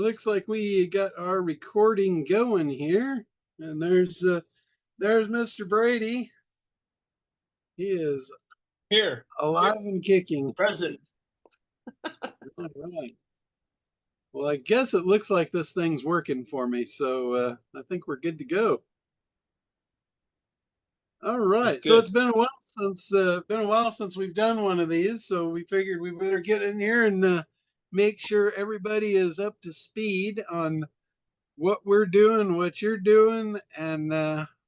looks like we got our recording going here, and there's Mr. Brady. He is Here, alive and kicking. present. All right. Well, I guess it looks like this thing's working for me, so I think we're good to go. All right. So it's been a while since we've done one of these, so we figured we better get in here and make sure everybody is up to speed on what we're doing, what you're doing, and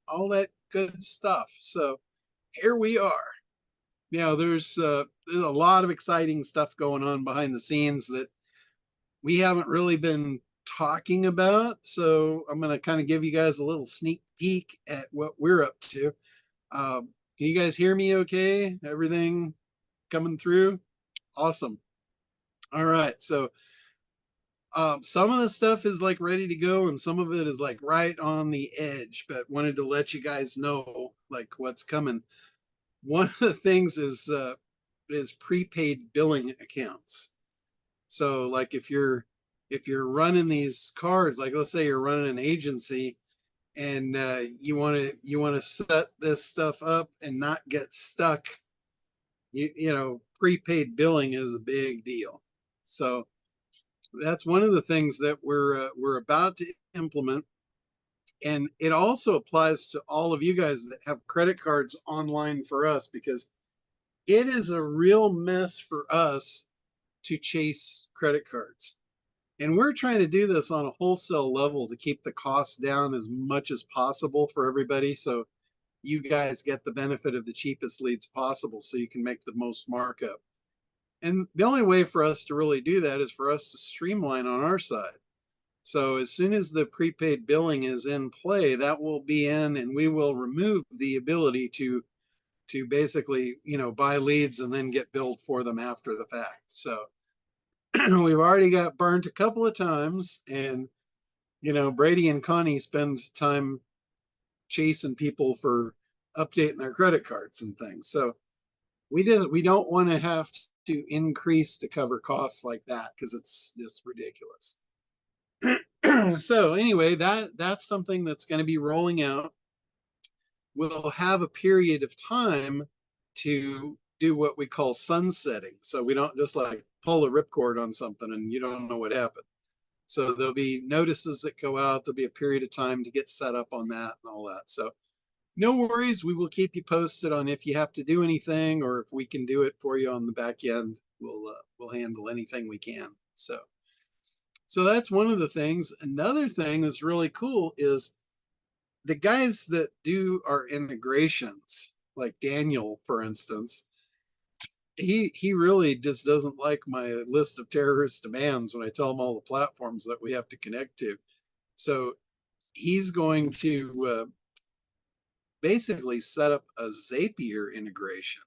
all that good stuff. So here we are. Now there's a lot of exciting stuff going on behind the scenes that we haven't really been talking about. So I'm going to kind of give you guys a little sneak peek at what we're up to. Can you guys hear me okay? Everything coming through? Awesome. All right. So some of the stuff is like ready to go and some of it is like right on the edge, but wanted to let you guys know like what's coming. One of the things is prepaid billing accounts. So like if you're running these cards, like let's say you're running an agency and you want to set this stuff up and not get stuck, you know, prepaid billing is a big deal. So that's one of the things that we're about to implement, and it also applies to all of you guys that have credit cards online for us, because it is a real mess for us to chase credit cards. And we're trying to do this on a wholesale level to keep the costs down as much as possible for everybody, so you guys get the benefit of the cheapest leads possible so you can make the most markup. And the only way for us to really do that is for us to streamline on our side. So as soon as the prepaid billing is in play, that will be in, and we will remove the ability to basically, you know, buy leads and then get billed for them after the fact. So we've already got burnt a couple of times, and you know, Brady and Connie spend time chasing people for updating their credit cards and things. So we don't want to have to increase to cover costs like that, because it's just ridiculous. So anyway, that's something that's going to be rolling out. We'll have a period of time to do what we call sunsetting. So we don't just like pull a ripcord on something and you don't know what happened. So there'll be notices that go out. There'll be a period of time to get set up on that and all that. So no worries. We will keep you posted on if you have to do anything, or if we can do it for you on the back end. We'll handle anything we can. So that's one of the things. Another thing that's really cool is the guys that do our integrations, like Daniel, for instance. He really just doesn't like my list of terrorist demands when I tell him all the platforms that we have to connect to. So he's going to basically set up a Zapier integration.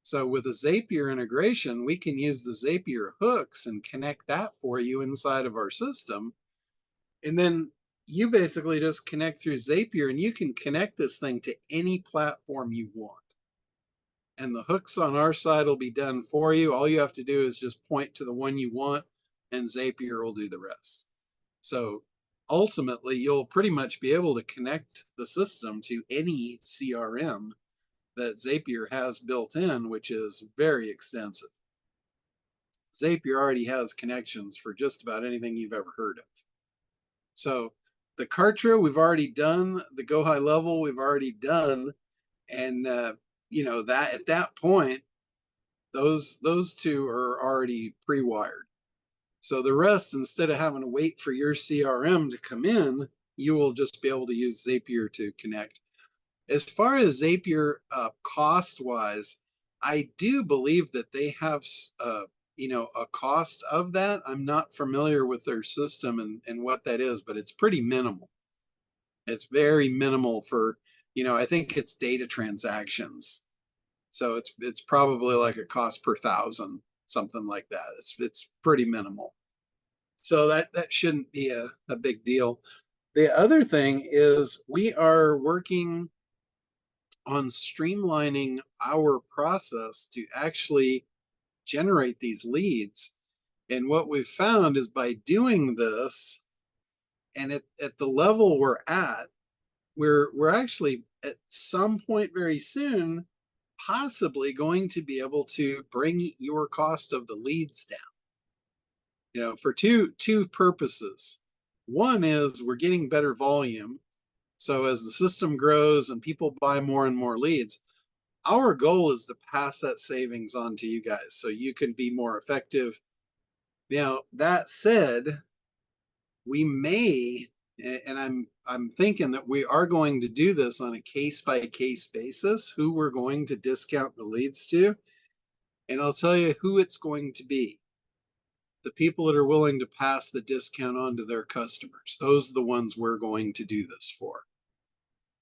So with a Zapier integration, we can use the Zapier hooks and connect that for you inside of our system. And then you basically just connect through Zapier and you can connect this thing to any platform you want. And the hooks on our side will be done for you. All you have to do is just point to the one you want and Zapier will do the rest. So ultimately, you'll pretty much be able to connect the system to any CRM that Zapier has built in, which is very extensive. Zapier already has connections for just about anything you've ever heard of. So the Kartra we've already done, the Go High Level we've already done, and you know, that at that point, those two are already pre-wired. So the rest, instead of having to wait for your CRM to come in, you will just be able to use Zapier to connect. As far as Zapier cost-wise, I do believe that they have you know, a cost of that. I'm not familiar with their system and what that is, but it's pretty minimal. It's very minimal for, you know, I think it's data transactions. So it's probably like a cost per thousand, something like that. It's pretty minimal. So that shouldn't be a big deal. The other thing is we are working on streamlining our process to actually generate these leads. And what we've found is by doing this, and at the level we're at, we're actually at some point very soon possibly going to be able to bring your cost of the leads down. For two purposes. One is we're getting better volume. So as the system grows and people buy more and more leads, our goal is to pass that savings on to you guys so you can be more effective. Now, that said, we may, and I'm thinking that we are going to do this on a case by case basis, who we're going to discount the leads to. And I'll tell you who it's going to be. The people that are willing to pass the discount on to their customers. Those are the ones we're going to do this for.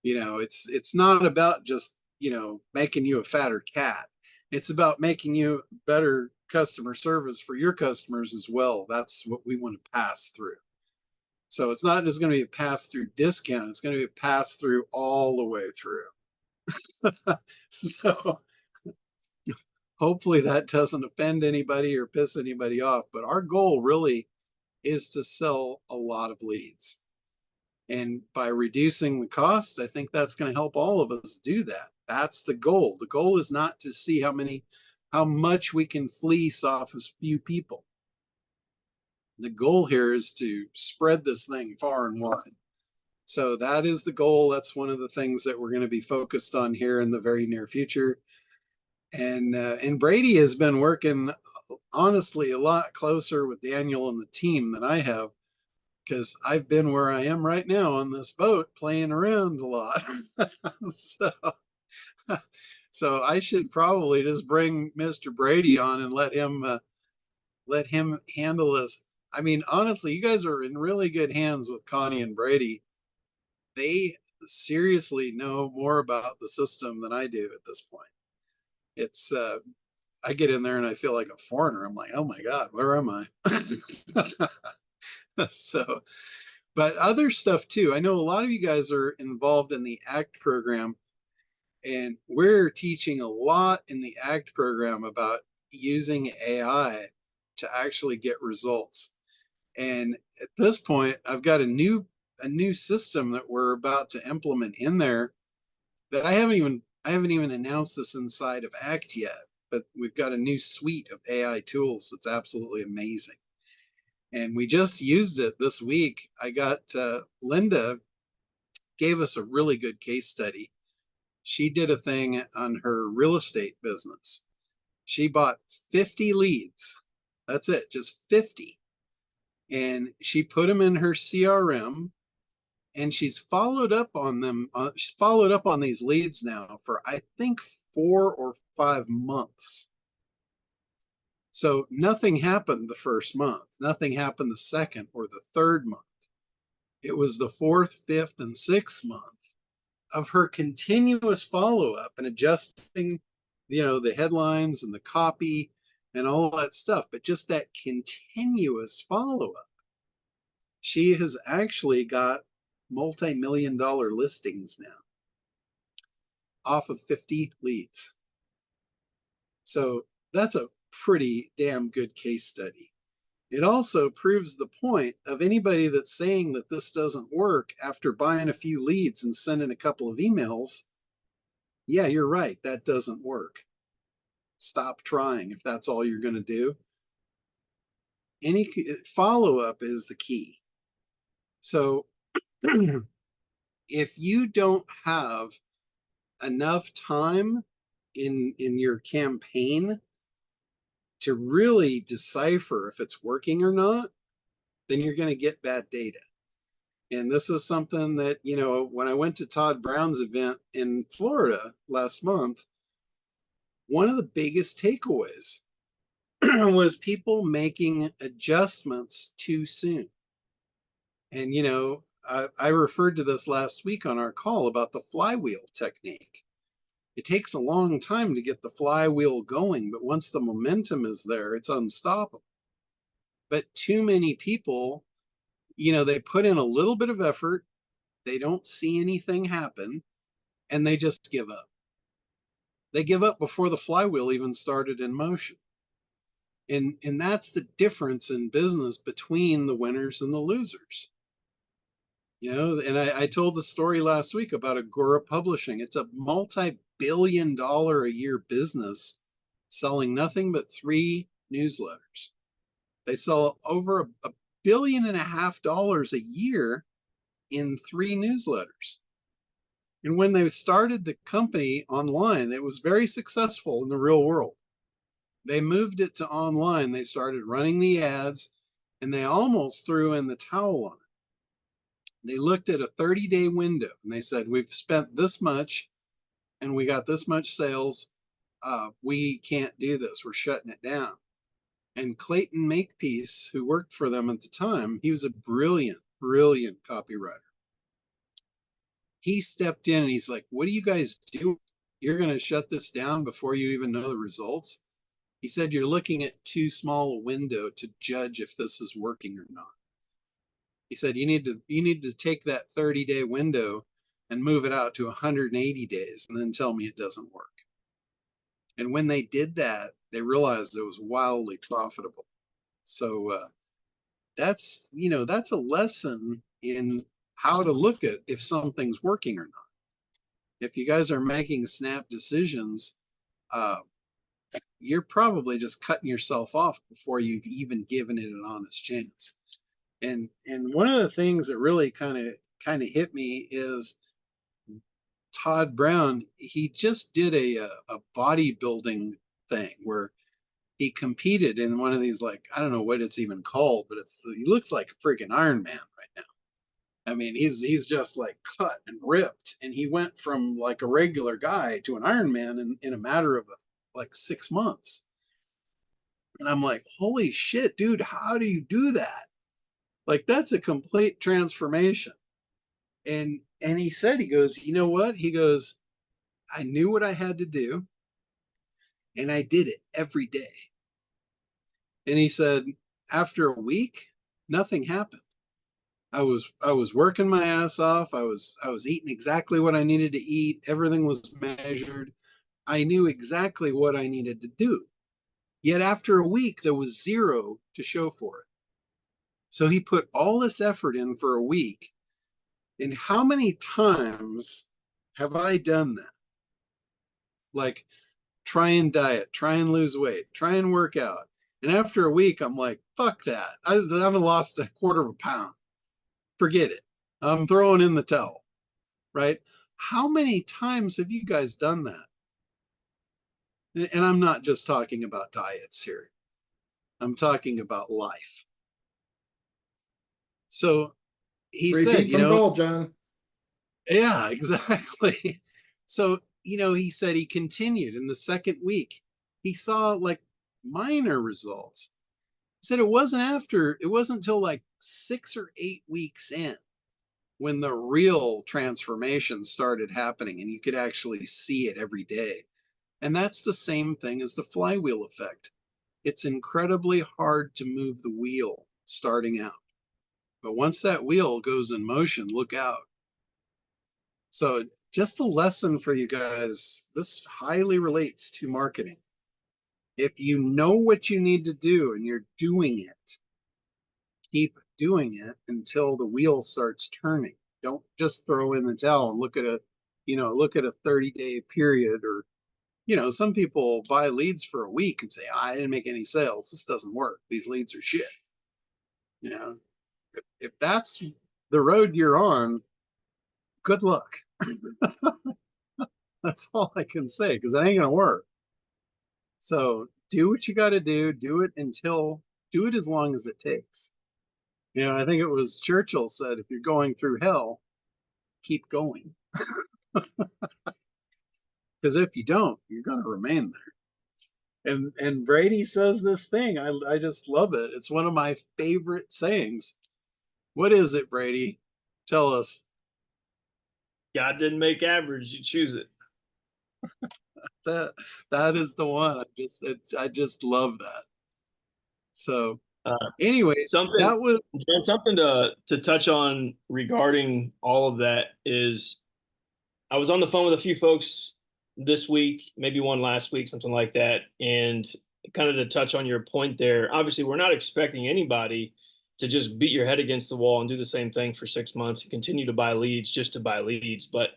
It's not about just, making you a fatter cat. It's about making you better customer service for your customers as well. That's what we want to pass through. So it's not just going to be a pass through discount. It's going to be a pass through all the way through. So hopefully that doesn't offend anybody or piss anybody off. But our goal really is to sell a lot of leads. And by reducing the cost, I think that's going to help all of us do that. That's the goal. The goal is not to see how much we can fleece off a few people. The goal here is to spread this thing far and wide. So that is the goal. That's one of the things that we're going to be focused on here in the very near future. And Brady has been working, honestly, a lot closer with Daniel and the team than I have, because I've been where I am right now on this boat playing around a lot. So I should probably just bring Mr. Brady on and let him handle this. I mean, honestly, you guys are in really good hands with Connie and Brady. They seriously know more about the system than I do at this point. It's I get in there and I feel like a foreigner. I'm like, oh my God, where am I? So, but other stuff too. I know a lot of you guys are involved in the ACT program, and we're teaching a lot in the ACT program about using AI to actually get results. And at this point, I've got a new system that we're about to implement in there that I haven't even announced this inside of ACT yet, but we've got a new suite of AI tools that's absolutely amazing. And we just used it this week. I got Linda gave us a really good case study. She did a thing on her real estate business. She bought 50 leads. That's it, just 50. And she put them in her CRM, and she's followed up on them. She's followed up on these leads now for, I think, 4 or 5 months. So nothing happened the first month. Nothing happened the second or the third month. It was the fourth, fifth, and sixth month of her continuous follow-up and adjusting, the headlines and the copy and all that stuff. But just that continuous follow-up. She has actually got multi-million-dollar listings now off of 50 leads. So that's a pretty damn good case study. It also proves the point of anybody that's saying that this doesn't work after buying a few leads and sending a couple of emails. Yeah, you're right. That doesn't work. Stop trying if that's all you're going to do. Any follow-up is the key. So if you don't have enough time in your campaign to really decipher if it's working or not, then you're going to get bad data. And this is something that, when I went to Todd Brown's event in Florida last month, one of the biggest takeaways was people making adjustments too soon. And, I referred to this last week on our call about the flywheel technique. It takes a long time to get the flywheel going, but once the momentum is there, it's unstoppable. But too many people, they put in a little bit of effort, they don't see anything happen, and they just give up. They give up before the flywheel even started in motion. And that's the difference in business between the winners and the losers. And I told the story last week about Agora Publishing. It's a multi-billion-dollar a year business selling nothing but 3 newsletters. They sell over a $1.5 billion a year in 3 newsletters. And when they started the company online, it was very successful in the real world. They moved it to online. They started running the ads, and they almost threw in the towel on it. They looked at a 30-day window, and they said, we've spent this much, and we got this much sales. We can't do this. We're shutting it down. And Clayton Makepeace, who worked for them at the time, he was a brilliant, brilliant copywriter. He stepped in and he's like, what do you guys do? You're going to shut this down before you even know the results? He said, you're looking at too small a window to judge if this is working or not. He said, you need to take that 30-day window and move it out to 180 days and then tell me it doesn't work. And when they did that, they realized it was wildly profitable. So that's a lesson in how to look at if something's working or not. If you guys are making snap decisions, you're probably just cutting yourself off before you've even given it an honest chance. And one of the things that really kind of hit me is Todd Brown. He just did a bodybuilding thing where he competed in one of these, like, I don't know what it's even called, but he looks like a freaking Iron Man right now. I mean, he's just like cut and ripped, and he went from like a regular guy to an Iron Man in a matter of like 6 months. And I'm like, holy shit, dude, how do you do that? Like, that's a complete transformation. And he said, he goes, you know what? He goes, I knew what I had to do, and I did it every day. And he said, after a week, nothing happened. I was working my ass off. I was eating exactly what I needed to eat. Everything was measured. I knew exactly what I needed to do. Yet after a week, there was 0 to show for it. So he put all this effort in for a week. And how many times have I done that? Like, try and diet, try and lose weight, try and work out. And after a week, I'm like, fuck that. I haven't lost a quarter of a pound. Forget it. I'm throwing in the towel, right? How many times have you guys done that? And I'm not just talking about diets here. I'm talking about life. So he 3 said, feet from gold, John. Yeah, exactly. So, he said he continued in the second week. He saw like minor results. He said it wasn't until like 6 or 8 weeks in when the real transformation started happening and you could actually see it every day. And that's the same thing as the flywheel effect. It's incredibly hard to move the wheel starting out. But once that wheel goes in motion, look out. So just a lesson for you guys. This highly relates to marketing. If you know what you need to do and you're doing it, keep doing it until the wheel starts turning. Don't just throw in the towel and look at a 30-day period. Or, some people buy leads for a week and say, I didn't make any sales. This doesn't work. These leads are shit. If that's the road you're on, good luck. That's all I can say, because it ain't gonna work. So do what you got to do. Do it as long as it takes. I think it was Churchill said, if you're going through hell, keep going. Because if you don't, you're going to remain there. And Brady says this thing. I just love it. It's one of my favorite sayings. What is it, Brady? Tell us. God didn't make average. You choose it. That is the one. I just love that. So anyway, that was something to touch on regarding all of that. Is I was on the phone with a few folks this week, maybe one last week, something like that, and kind of to touch on your point there, obviously we're not expecting anybody to just beat your head against the wall and do the same thing for 6 months and continue to buy leads just to buy leads. But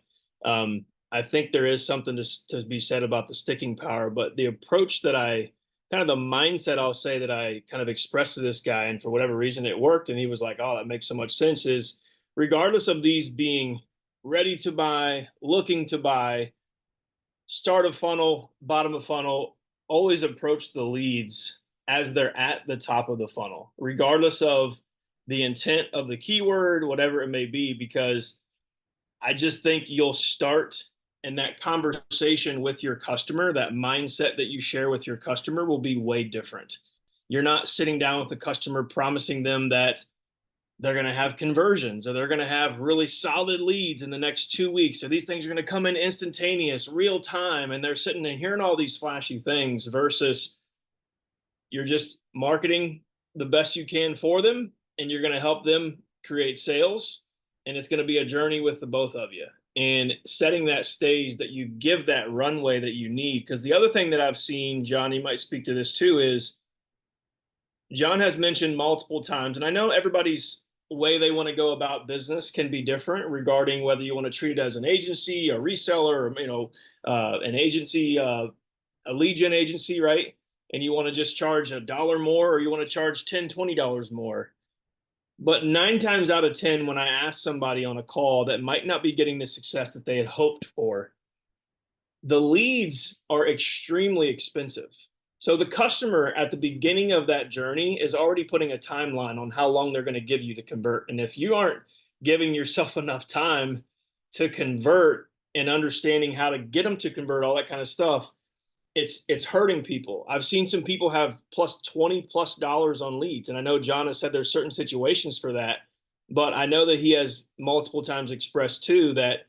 I think there is something to be said about the sticking power. But the approach that kind of the mindset I'll say that I kind of expressed to this guy, and for whatever reason it worked, and he was like, "Oh, that makes so much sense," is regardless of these being ready to buy, looking to buy, start of funnel, bottom of funnel, always approach the leads as they're at the top of the funnel, regardless of the intent of the keyword, whatever it may be, because I just think you'll start and that conversation with your customer, that mindset that you share with your customer will be way different. You're not sitting down with the customer promising them that they're going to have conversions or they're going to have really solid leads in the next 2 weeks, or these things are going to come in instantaneous, real time, and they're sitting and hearing all these flashy things, versus you're just marketing the best you can for them, and you're going to help them create sales, and it's going to be a journey with the both of you, and setting that stage that you give that runway that you need. Because the other thing that I've seen, John, you might speak to this too, is John has mentioned multiple times, and I know everybody's way they want to go about business can be different regarding whether you want to treat it as an agency, a reseller, or an agency, a lead gen agency, right? And you want to just charge $1 more, or you want to charge $10, $20 more. But 9 times out of 10, when I ask somebody on a call that might not be getting the success that they had hoped for, the leads are extremely expensive. So the customer at the beginning of that journey is already putting a timeline on how long they're going to give you to convert. And if you aren't giving yourself enough time to convert and understanding how to get them to convert, all that kind of stuff, it's hurting people. I've seen some people have plus $20+ on leads. And I know John has said there's certain situations for that, but I know that he has multiple times expressed too that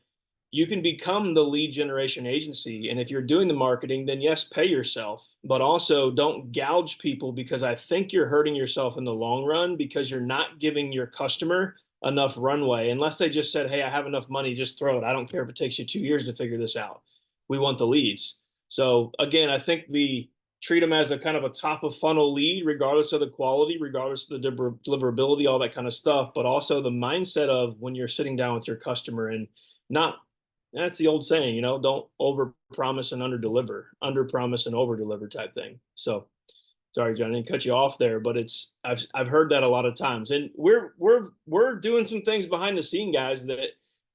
you can become the lead generation agency. And if you're doing the marketing, then yes, pay yourself, but also don't gouge people, because I think you're hurting yourself in the long run because you're not giving your customer enough runway. Unless they just said, "Hey, I have enough money, just throw it. I don't care if it takes you 2 years to figure this out. We want the leads." So again, I think treat them as a kind of a top of funnel lead, regardless of the quality, regardless of the deliverability, all that kind of stuff, but also the mindset of when you're sitting down with your customer, and not, that's the old saying, don't over promise and under deliver, under promise and over deliver type thing. So sorry, John, I didn't cut you off there, but I've heard that a lot of times, and we're doing some things behind the scene, guys, that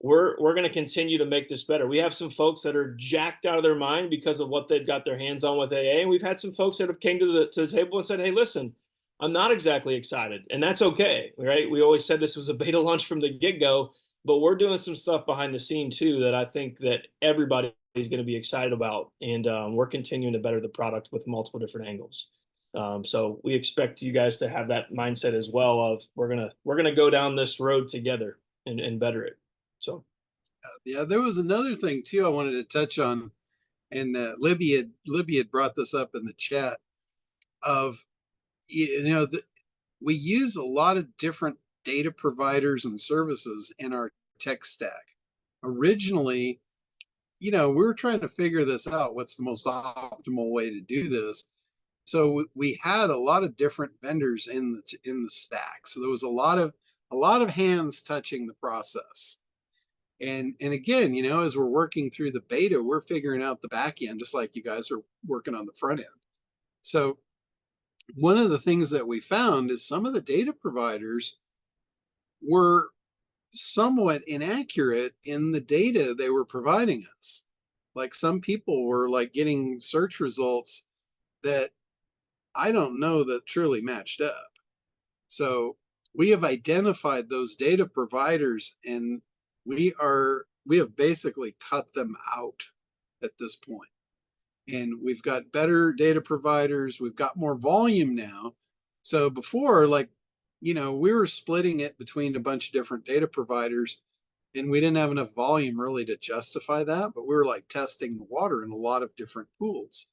we're going to continue to make this better. We have some folks that are jacked out of their mind because of what they've got their hands on with AA, and we've had some folks that have came to the table and said, "Hey, listen, I'm not exactly excited," and that's okay, right? We always said this was a beta launch from the get-go, but we're doing some stuff behind the scene too that I think that everybody is going to be excited about, and we're continuing to better the product with multiple different angles. So we expect you guys to have that mindset as well of we're gonna go down this road together and better it. So yeah, there was another thing too I wanted to touch on, and Libby had brought this up in the chat of we use a lot of different data providers and services in our tech stack. Originally, we were trying to figure this out, what's the most optimal way to do this. So we had a lot of different vendors in the stack. So there was a lot of hands touching the process. And again, as we're working through the beta, we're figuring out the back end, just like you guys are working on the front end. So one of the things that we found is some of the data providers were somewhat inaccurate in the data they were providing us. Like some people were like getting search results that I don't know that truly matched up. So we have identified those data providers, and we have basically cut them out at this point. And we've got better data providers. We've got more volume now. So before, we were splitting it between a bunch of different data providers, and we didn't have enough volume really to justify that, but we were like testing the water in a lot of different pools.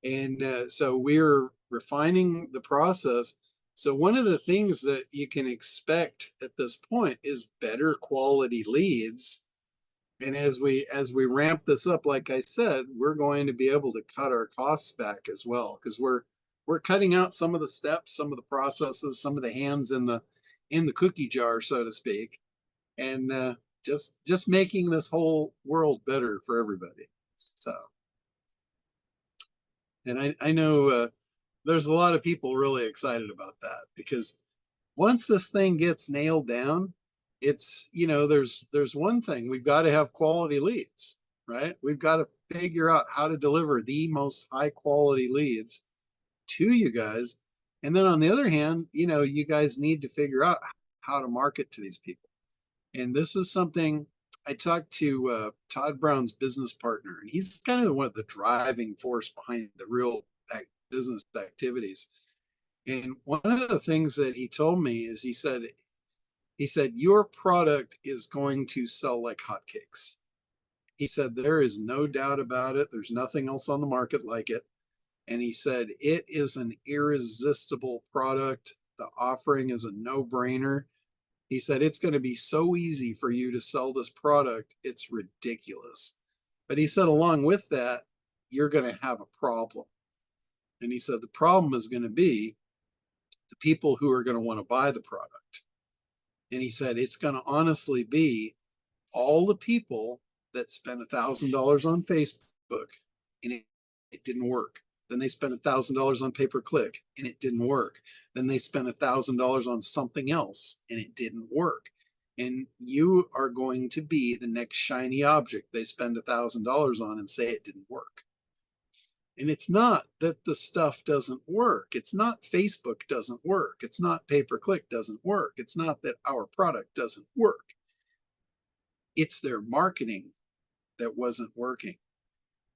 And so we're refining the process. So one of the things that you can expect at this point is better quality leads. And as we ramp this up, like I said, we're going to be able to cut our costs back as well, because we're we're cutting out some of the steps, some of the processes, some of the hands in the cookie jar, so to speak, and just making this whole world better for everybody. So, and I know there's a lot of people really excited about that, because once this thing gets nailed down, it's, there's one thing, we've got to have quality leads, right? We've got to figure out how to deliver the most high quality leads to you guys. And then on the other hand, you guys need to figure out how to market to these people. And this is something I talked to Todd Brown's business partner, and he's kind of one of the driving force behind the real business activities. And one of the things that he told me is he said, your product is going to sell like hotcakes. He said, there is no doubt about it. There's nothing else on the market like it. And he said, it is an irresistible product. The offering is a no-brainer. He said, it's going to be so easy for you to sell this product. It's ridiculous. But he said, along with that, you're going to have a problem. And he said, the problem is going to be the people who are going to want to buy the product. And he said, it's going to honestly be all the people that spent $1,000 on Facebook and it didn't work. Then they spent $1,000 on pay-per-click and it didn't work. Then they spent $1,000 on something else and it didn't work. And you are going to be the next shiny object they spend $1,000 on and say it didn't work. And it's not that the stuff doesn't work. It's not Facebook doesn't work. It's not pay-per-click doesn't work. It's not that our product doesn't work. It's their marketing that wasn't working.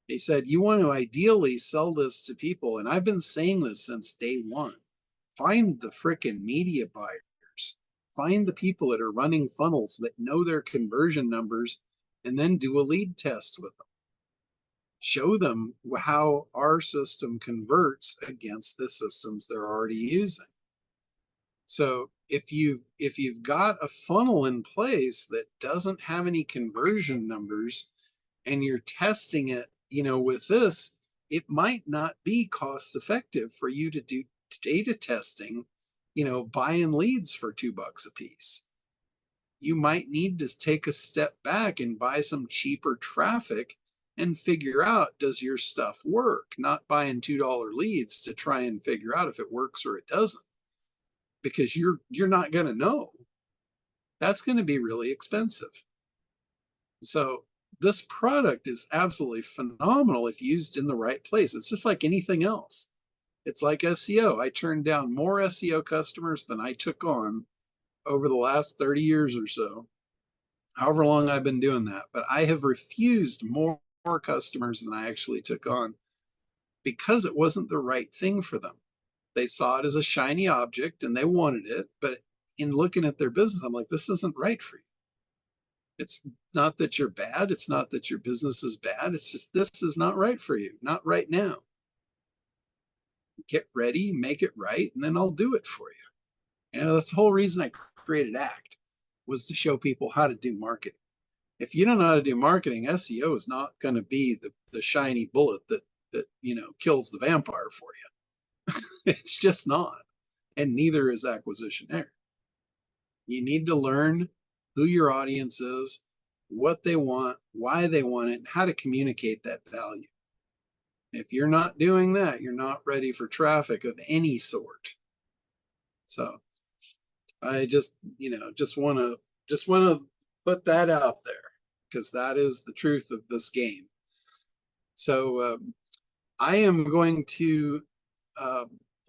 He said, you want to ideally sell this to people, and I've been saying this since day one. Find the frickin' media buyers. Find the people that are running funnels that know their conversion numbers, and then do a lead test with them. Show them how our system converts against the systems they're already using. So if you've got a funnel in place that doesn't have any conversion numbers and you're testing it, with this, it might not be cost effective for you to do data testing, buying leads for $2 a piece. You might need to take a step back and buy some cheaper traffic and figure out, does your stuff work? Not buying $2 leads to try and figure out if it works or it doesn't, because you're not going to know. That's going to be really expensive. So this product is absolutely phenomenal if used in the right place. It's just like anything else. It's like SEO. I turned down more SEO customers than I took on over the last 30 years or so, however long I've been doing that. But I have refused more customers than I actually took on because it wasn't the right thing for them. They saw it as a shiny object and they wanted it. But in looking at their business, I'm like, this isn't right for you. It's not that you're bad. It's not that your business is bad. It's just, this is not right for you. Not right now. Get ready, make it right, and then I'll do it for you. That's the whole reason I created ACT, was to show people how to do marketing. If you don't know how to do marketing, SEO is not going to be the shiny bullet that kills the vampire for you. It's just not. And neither is acquisition. You need to learn who your audience is, what they want, why they want it, and how to communicate that value. If you're not doing that, you're not ready for traffic of any sort. So I just want to put that out there, because that is the truth of this game. So I am going to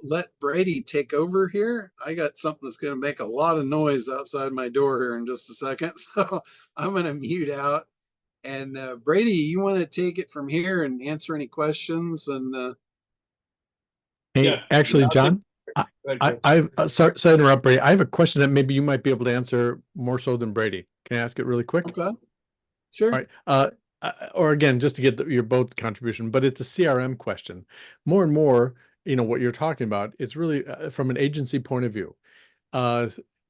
let Brady take over here. I got something that's going to make a lot of noise outside my door here in just a second. So I'm going to mute out. And Brady, you want to take it from here and answer any questions? And hey, actually, John, I've sorry to interrupt, Brady. I have a question that maybe you might be able to answer more so than Brady. Can I ask it really quick? Okay, sure. All right. Or again, just to get your both contribution, but it's a CRM question. More and more, what you're talking about, it's really from an agency point of view.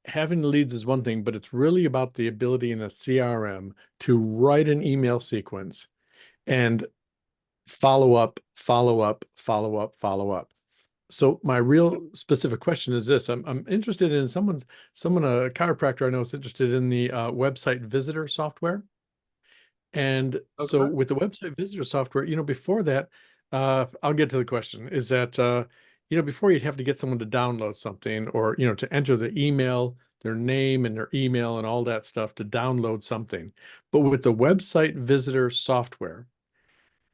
Having leads is one thing, but it's really about the ability in a CRM to write an email sequence and follow up, follow up, follow up, follow up. So my real specific question is this: I'm interested in someone, a chiropractor I know is interested in the website visitor software. And so Okay. with the website visitor software, before that, I'll get to the question, is that, before you'd have to get someone to download something or, to enter the email, their name and their email and all that stuff to download something. But with the website visitor software,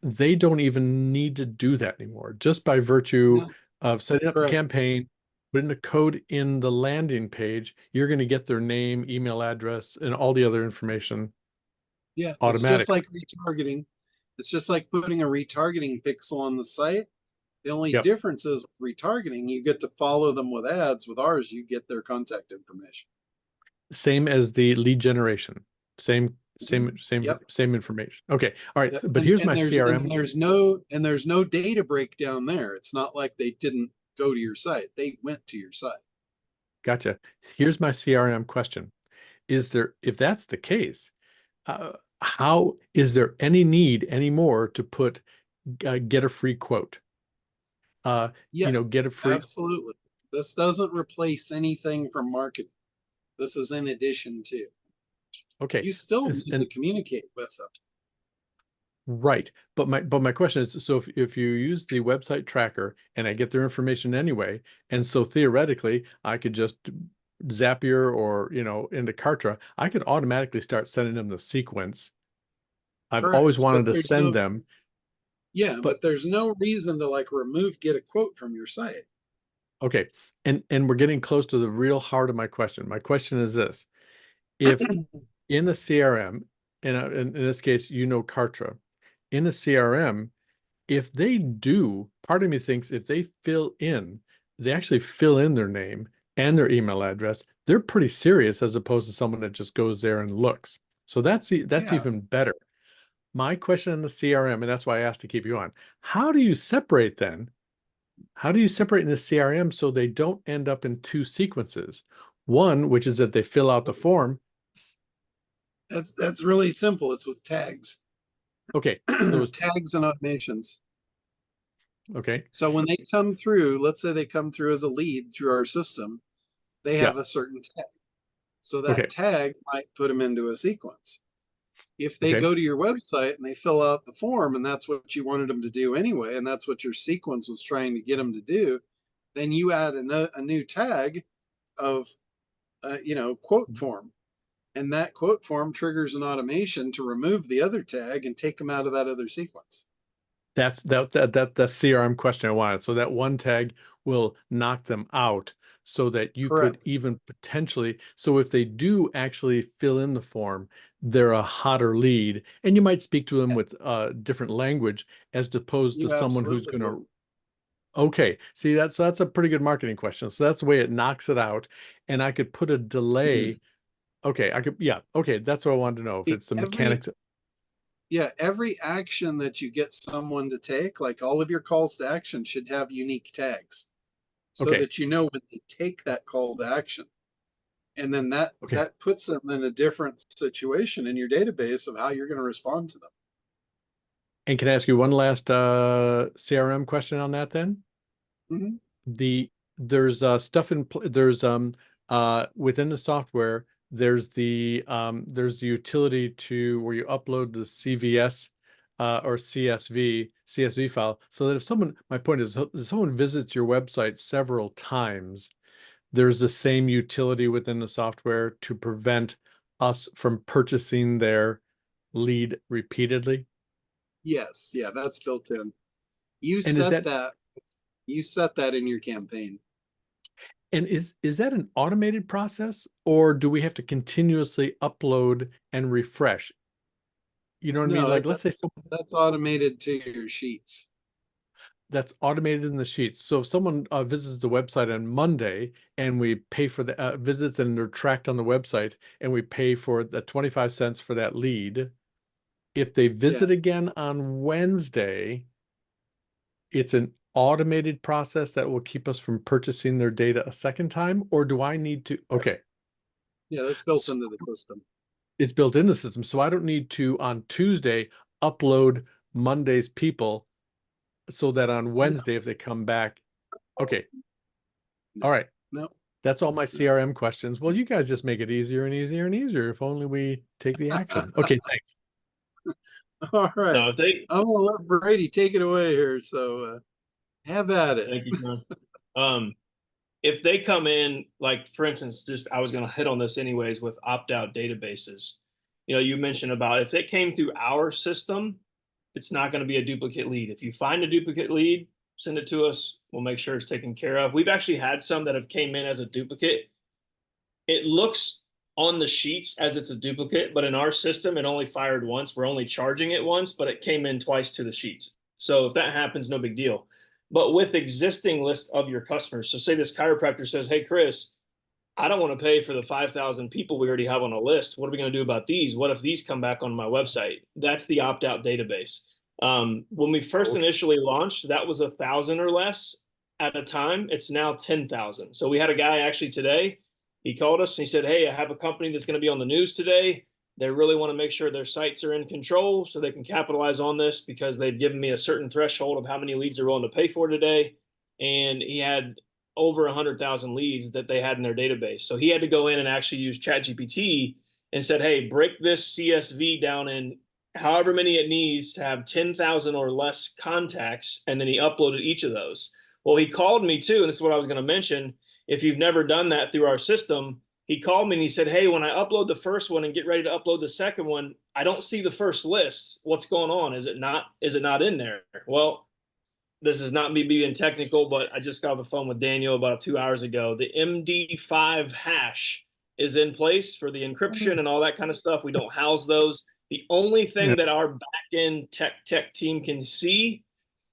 they don't even need to do that anymore. Just by virtue No, of setting up the correct. campaign, putting the code in the landing page, you're going to get their name, email address, and all the other information Yeah, it's just automatically. like retargeting. It's just like putting a retargeting pixel on the site. The only Yep. difference is with retargeting, you get to follow them with ads. With ours, you get their contact information. Same as the lead generation. Same, Mhm. Yep. same information. Okay. All right. Yep. But here's my There's CRM. there's no data breakdown there. It's not like they didn't go to your site. They went to your site. Gotcha. Here's my CRM question. If that's the case, how is there any need anymore to put get a free quote? Yeah, Get a free. absolutely. This doesn't replace anything from marketing. This is in addition to. Okay. You still need to And communicate with them. right. But my question is, so if you use the website tracker and I get their information anyway, and so theoretically I could just Zapier or, into Kartra, I could automatically start sending them the sequence. I've always Correct. wanted to send them, Yeah, but but there's no reason to like get a quote from your site. okay. And we're getting close to the real heart of my question. My question is this: if in the CRM, in this case, Kartra, in the CRM, if they do, part of me thinks if they actually fill in their name and their email address, they're pretty serious as opposed to someone that just goes there and looks. So that's Yeah. even better. My question in the CRM, and that's why I asked to keep you on, how do you separate then? How do you separate in the CRM so they don't end up in two sequences? One, which is that they fill out the form. That's really simple. It's with tags. Okay, those, Tags and automations. okay, So when they come through, let's say they come through as a lead through our system, they yeah, have a certain tag. So that okay, tag might put them into a sequence. If they okay. go to your website and they fill out the form and that's what you wanted them to do anyway, and that's what your sequence was trying to get them to do, then you add a new tag of, quote form. And that quote form triggers an automation to remove the other tag and take them out of that other sequence. That's the CRM question I wanted. So that one tag will knock them out so that you could Correct. even potentially, so if they do actually fill in the form, they're a hotter lead, and you might speak to them with different language as opposed to You someone who's absolutely going would. to, okay, see, that's a pretty good marketing question. So that's the way it knocks it out. And I could put a delay. Okay, I could, yeah, okay, that's what I wanted to know. If it's the Every mechanics. every action that you get someone to take, like all of your calls to action should have unique tags so Okay, that you know when they take that call to action. And then okay. that puts them in a different situation in your database of how you're going to respond to them. And can I ask you one last CRM question on that then? Mm-hmm. There's stuff there's within the software, there's the utility to where you upload the CVS or CSV file, so that my point is, if someone visits your website several times, there's the same utility within the software to prevent us from purchasing their lead repeatedly. Yes, yeah, that's built in. You And is set that that you set that in your campaign. And is that an automated process, or do we have to continuously upload and refresh? You know what I mean? No, Like, let's say someone that's automated to your sheets. that's automated in the sheets. So if someone visits the website on Monday and we pay for the visits and they're tracked on the website and we pay for the 25 cents for that lead, if they Yeah. visit again on Wednesday, it's an automated process that will keep us from purchasing their data a second time, or do I need to? Okay. Yeah, that's built into the system. It's built in the system. So I don't need to on Tuesday upload Monday's people so that on No, Wednesday, if they come back. Okay. No. All right. No. That's all my CRM questions. Well, you guys just make it easier and easier and easier if only we take the action. Okay, thanks. All right. So they I'm gonna let Brady take it away here. So have at it. thank you, John. If they come in, like for instance, just I was going to hit on this anyways with opt-out databases. You know, you mentioned about if they came through our system, it's not going to be a duplicate lead. If you find a duplicate lead, send it to us. We'll make sure it's taken care of. We've actually had some that have came in as a duplicate. It looks on the sheets as it's a duplicate, but in our system, it only fired once. We're only charging it once, but it came in twice to the sheets. So if that happens, no big deal. But with existing list of your customers, so say this chiropractor says, hey, Chris, I don't want to pay for the 5,000 people we already have on a list. What are we going to do about these? What if these come back on my website? That's the opt-out database. When we first initially launched, that was 1,000 or less at a time. It's now 10,000. So we had a guy actually today, he called us and he said, hey, I have a company that's going to be on the news today. They really want to make sure their sites are in control so they can capitalize on this because they've given me a certain threshold of how many leads they're willing to pay for today. And he had over 100,000 leads that they had in their database. So he had to go in and actually use ChatGPT and said, hey, break this CSV down in however many it needs to have 10,000 or less contacts. And then he uploaded each of those. Well, he called me too, and this is what I was going to mention. If you've never done that through our system, he called me and he said, hey, when I upload the first one and get ready to upload the second one, I don't see the first list. What's going on? Is it not in there? Well, this is not me being technical, but I just got off the phone with Daniel about 2 hours ago. The MD5 hash is in place for the encryption and all that kind of stuff. We don't house those. The only thing that our back-end tech team can see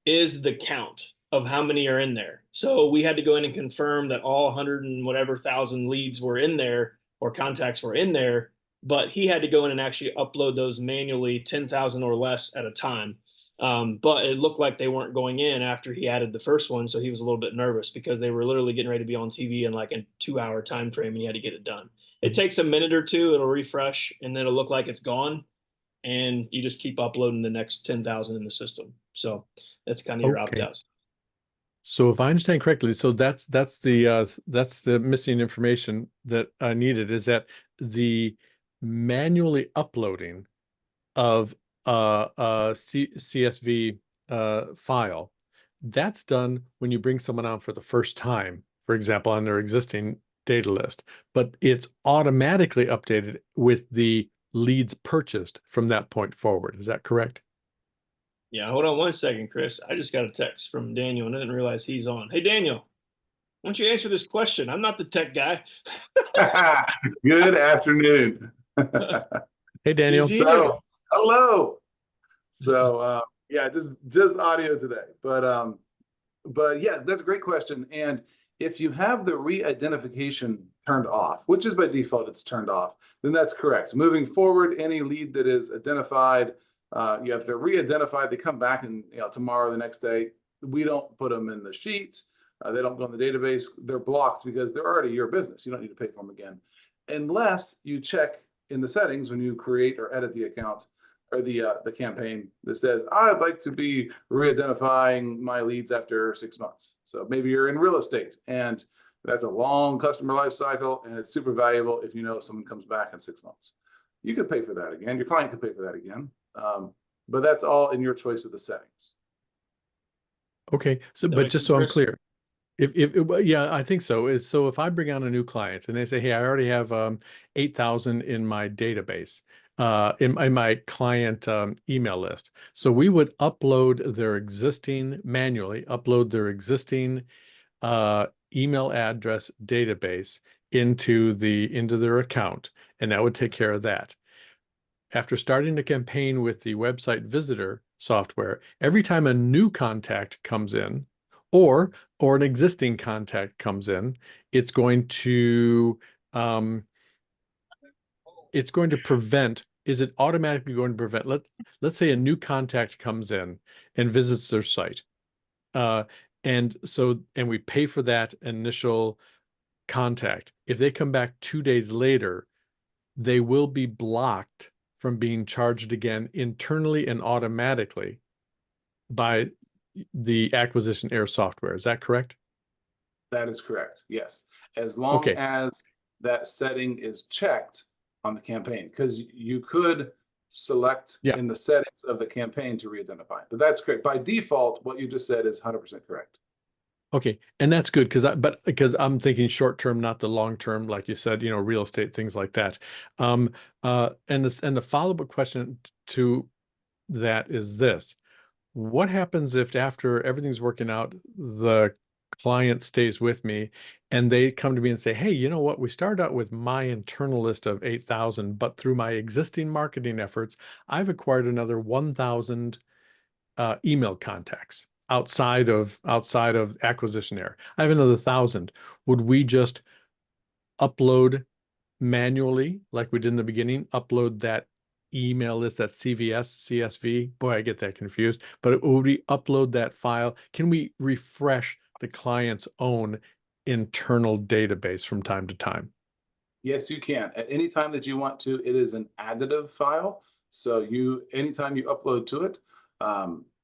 is the count of how many are in there. So we had to go in and confirm that all 100 and whatever thousand leads were in there or contacts were in there, but he had to go in and actually upload those manually 10,000 or less at a time. But it looked like they weren't going in after he added the first one. So he was a little bit nervous because they were literally getting ready to be on TV in like a 2-hour time frame and he had to get it done. It takes a minute or two, it'll refresh and then it'll look like it's gone. And you just keep uploading the next 10,000 in the system. So that's kind of your opt-outs. So if I understand correctly, so that's the missing information that I needed, is that the manually uploading of CSV file, that's done when you bring someone on for the first time, for example, on their existing data list, but it's automatically updated with the leads purchased from that point forward. Is that correct? Yeah, hold on 1 second, Chris. I just got a text from Daniel and I didn't realize he's on. Hey, Daniel, why don't you answer this question? I'm not the tech guy. Good afternoon. Hey, Daniel. So, hello. So, yeah, just audio today, but yeah, that's a great question. And if you have the re-identification turned off, which is by default, it's turned off, then that's correct. Moving forward, any lead that is identified, you have to re-identified, they come back and tomorrow, the next day, we don't put them in the sheets. They don't go in the database. They're blocked because they're already your business. You don't need to pay for them again, unless you check in the settings when you create or edit the account or the campaign that says, I'd like to be re-identifying my leads after 6 months. So maybe you're in real estate and that's a long customer life cycle and it's super valuable if you know someone comes back in 6 months. You could pay for that again. Your client could pay for that again. But that's all in your choice of the settings. Okay. So, but just so I'm clear, yeah, I think so. So if I bring on a new client and they say, hey, I already have 8,000 in my database, in my client email list. So we would upload their existing manually, upload their existing email address database into their account, and that would take care of that. After starting the campaign with the website visitor software, every time a new contact comes in or an existing contact comes in, it's going to prevent. Is it automatically going to prevent? Let's say a new contact comes in and visits their site, and we pay for that initial contact. If they come back 2 days later, they will be blocked from being charged again internally and automatically by the Acquisition Air software. Is that correct? That is correct. Yes. As long Okay. as that setting is checked on the campaign, because you could select Yeah. in the settings of the campaign to re-identify. But that's correct. By default, what you just said is 100% correct. Okay, and that's good because I'm thinking short term, not the long term, like you said, real estate, things like that. And the follow-up question to that is this: what happens if after everything's working out, the client stays with me and they come to me and say, hey, you know what? We started out with my internal list of 8,000, but through my existing marketing efforts, I've acquired another 1,000 email contacts outside of Acquisitionaire. I have another 1,000. Would we just upload manually, like we did in the beginning, upload that email list, that CSV? Boy, I get that confused. But would we upload that file? Can we refresh the client's own internal database from time to time? Yes, you can. At any time that you want to, it is an additive file. So anytime you upload to it,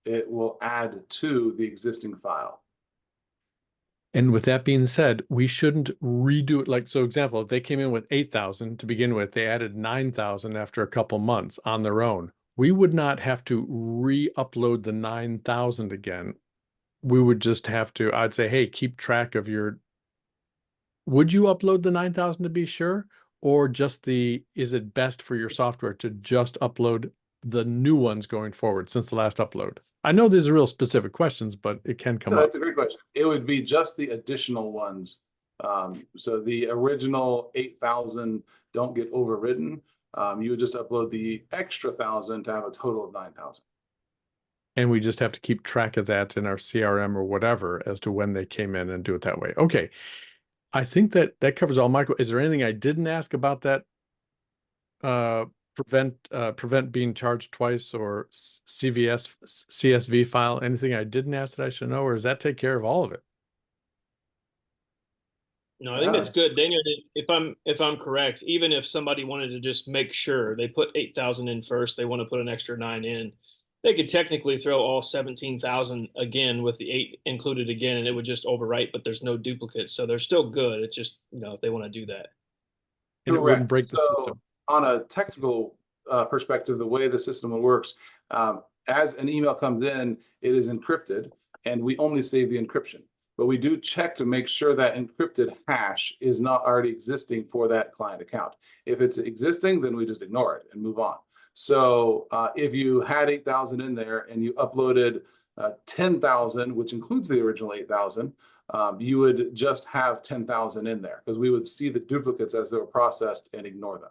it will add to the existing file. And with that being said, we shouldn't redo it. Like, so example, if they came in with 8,000 to begin with, they added 9,000 after a couple months on their own. We would not have to re-upload the 9,000 again. We would just have to, I'd say, hey, keep track of would you upload the 9,000 to be sure? Or just is it best for your software to just upload the new ones going forward since the last upload? I know these are real specific questions, but it can come No, up. that's a great question. It would be just the additional ones. So the original 8,000 don't get overridden. You would just upload the extra 1,000 to have a total of 9,000. And we just have to keep track of that in our CRM or whatever as to when they came in and do it that way. Okay. I think that covers all, Michael. Is there anything I didn't ask about that? Prevent being charged twice, or CSV file? Anything I didn't ask that I should know, or does that take care of all of it? No, I think that's good, Daniel. If I'm correct, even if somebody wanted to just make sure they put 8,000 in first, they want to put an extra 9 in, they could technically throw all 17,000 again with the 8 included again, and it would just overwrite, but there's no duplicate. So they're still good. It's just, if they want to do that. And it wouldn't break the system. On a technical perspective, the way the system works, as an email comes in, it is encrypted, and we only save the encryption. But we do check to make sure that encrypted hash is not already existing for that client account. If it's existing, then we just ignore it and move on. So if you had 8,000 in there and you uploaded 10,000, which includes the original 8,000, you would just have 10,000 in there because we would see the duplicates as they were processed and ignore them.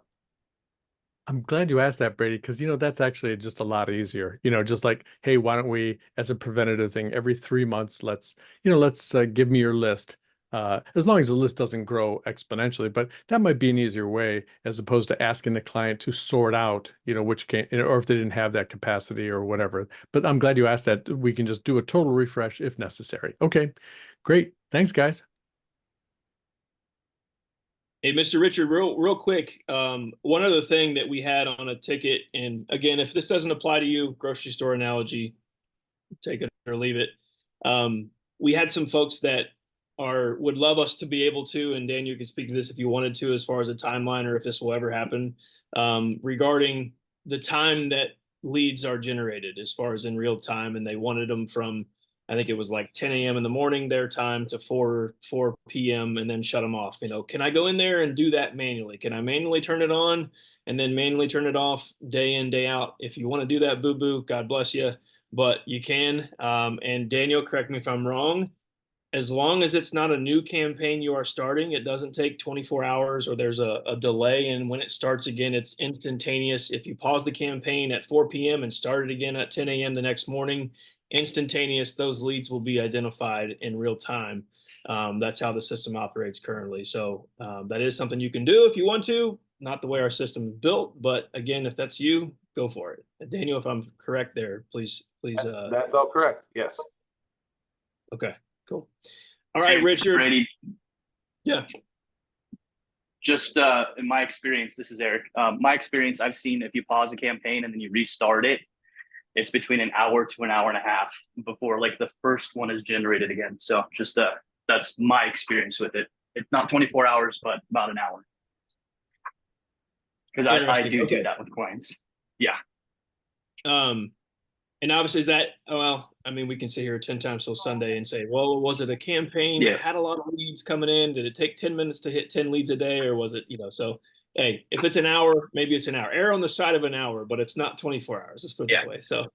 I'm glad you asked that, Brady, because that's actually just a lot easier. Just like, hey, why don't we, as a preventative thing, every 3 months, let's give me your list. As long as the list doesn't grow exponentially, but that might be an easier way as opposed to asking the client to sort out, which can, or if they didn't have that capacity or whatever. But I'm glad you asked that. We can just do a total refresh if necessary. Okay, great. Thanks, guys. Hey, Mr. Richard, real quick. One other thing that we had on a ticket, and again, if this doesn't apply to you, grocery store analogy, take it or leave it. We had some folks that would love us to be able to, and Dan, you can speak to this if you wanted to, as far as a timeline or if this will ever happen, regarding the time that leads are generated as far as in real time, and they wanted them from, I think it was like 10 a.m. in the morning their time to 4 p.m. and then shut them off. Can I go in there and do that manually? Can I manually turn it on and then manually turn it off day in, day out? If you want to do that, boo-boo, God bless you, but you can. And Daniel, correct me if I'm wrong. As long as it's not a new campaign you are starting, it doesn't take 24 hours or there's a delay. And when it starts again, it's instantaneous. If you pause the campaign at 4 p.m. and start it again at 10 a.m. the next morning, instantaneous, those leads will be identified in real time. That's how the system operates currently. So that is something you can do if you want to, not the way our system is built. But again, if that's you, go for it. Daniel, if I'm correct there, please. That's all correct. Yes. Okay. Cool. All right, hey, Richard. Brady. Yeah. Just in my experience, this is Eric. My experience, I've seen if you pause a campaign and then you restart it, it's between an hour to an hour and a half before like the first one is generated again. So just That's my experience with it. It's not 24 hours, but about an hour. Because I Interesting. do Okay. do that with coins. Yeah. And obviously is that, well, I mean, we can sit here 10 times till Sunday and say, well, was it a campaign Yeah. that had a lot of leads coming in? Did it take 10 minutes to hit 10 leads a day? Or was it, so, hey, if it's an hour, maybe it's an hour. Err on the side of an hour, but it's not 24 hours. Let's put it that way. So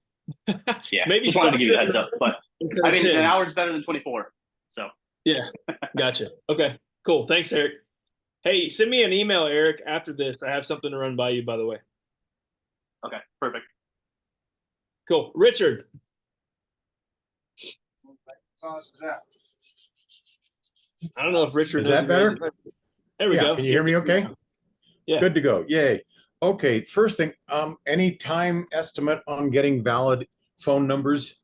Yeah. maybe Just wanted to start give you a it heads up, but instead I of mean, 10. an hour is better than 24. So Yeah. Gotcha. Okay, cool. Thanks, Eric. Hey, send me an email, Eric, after this. I have something to run by you, by the way. okay, perfect. Cool. Richard. I don't know if Richard Is that better? There we Yeah, go. can you hear me okay? Yeah. Good to go. Yay. Okay, first thing, any time estimate on getting valid phone numbers?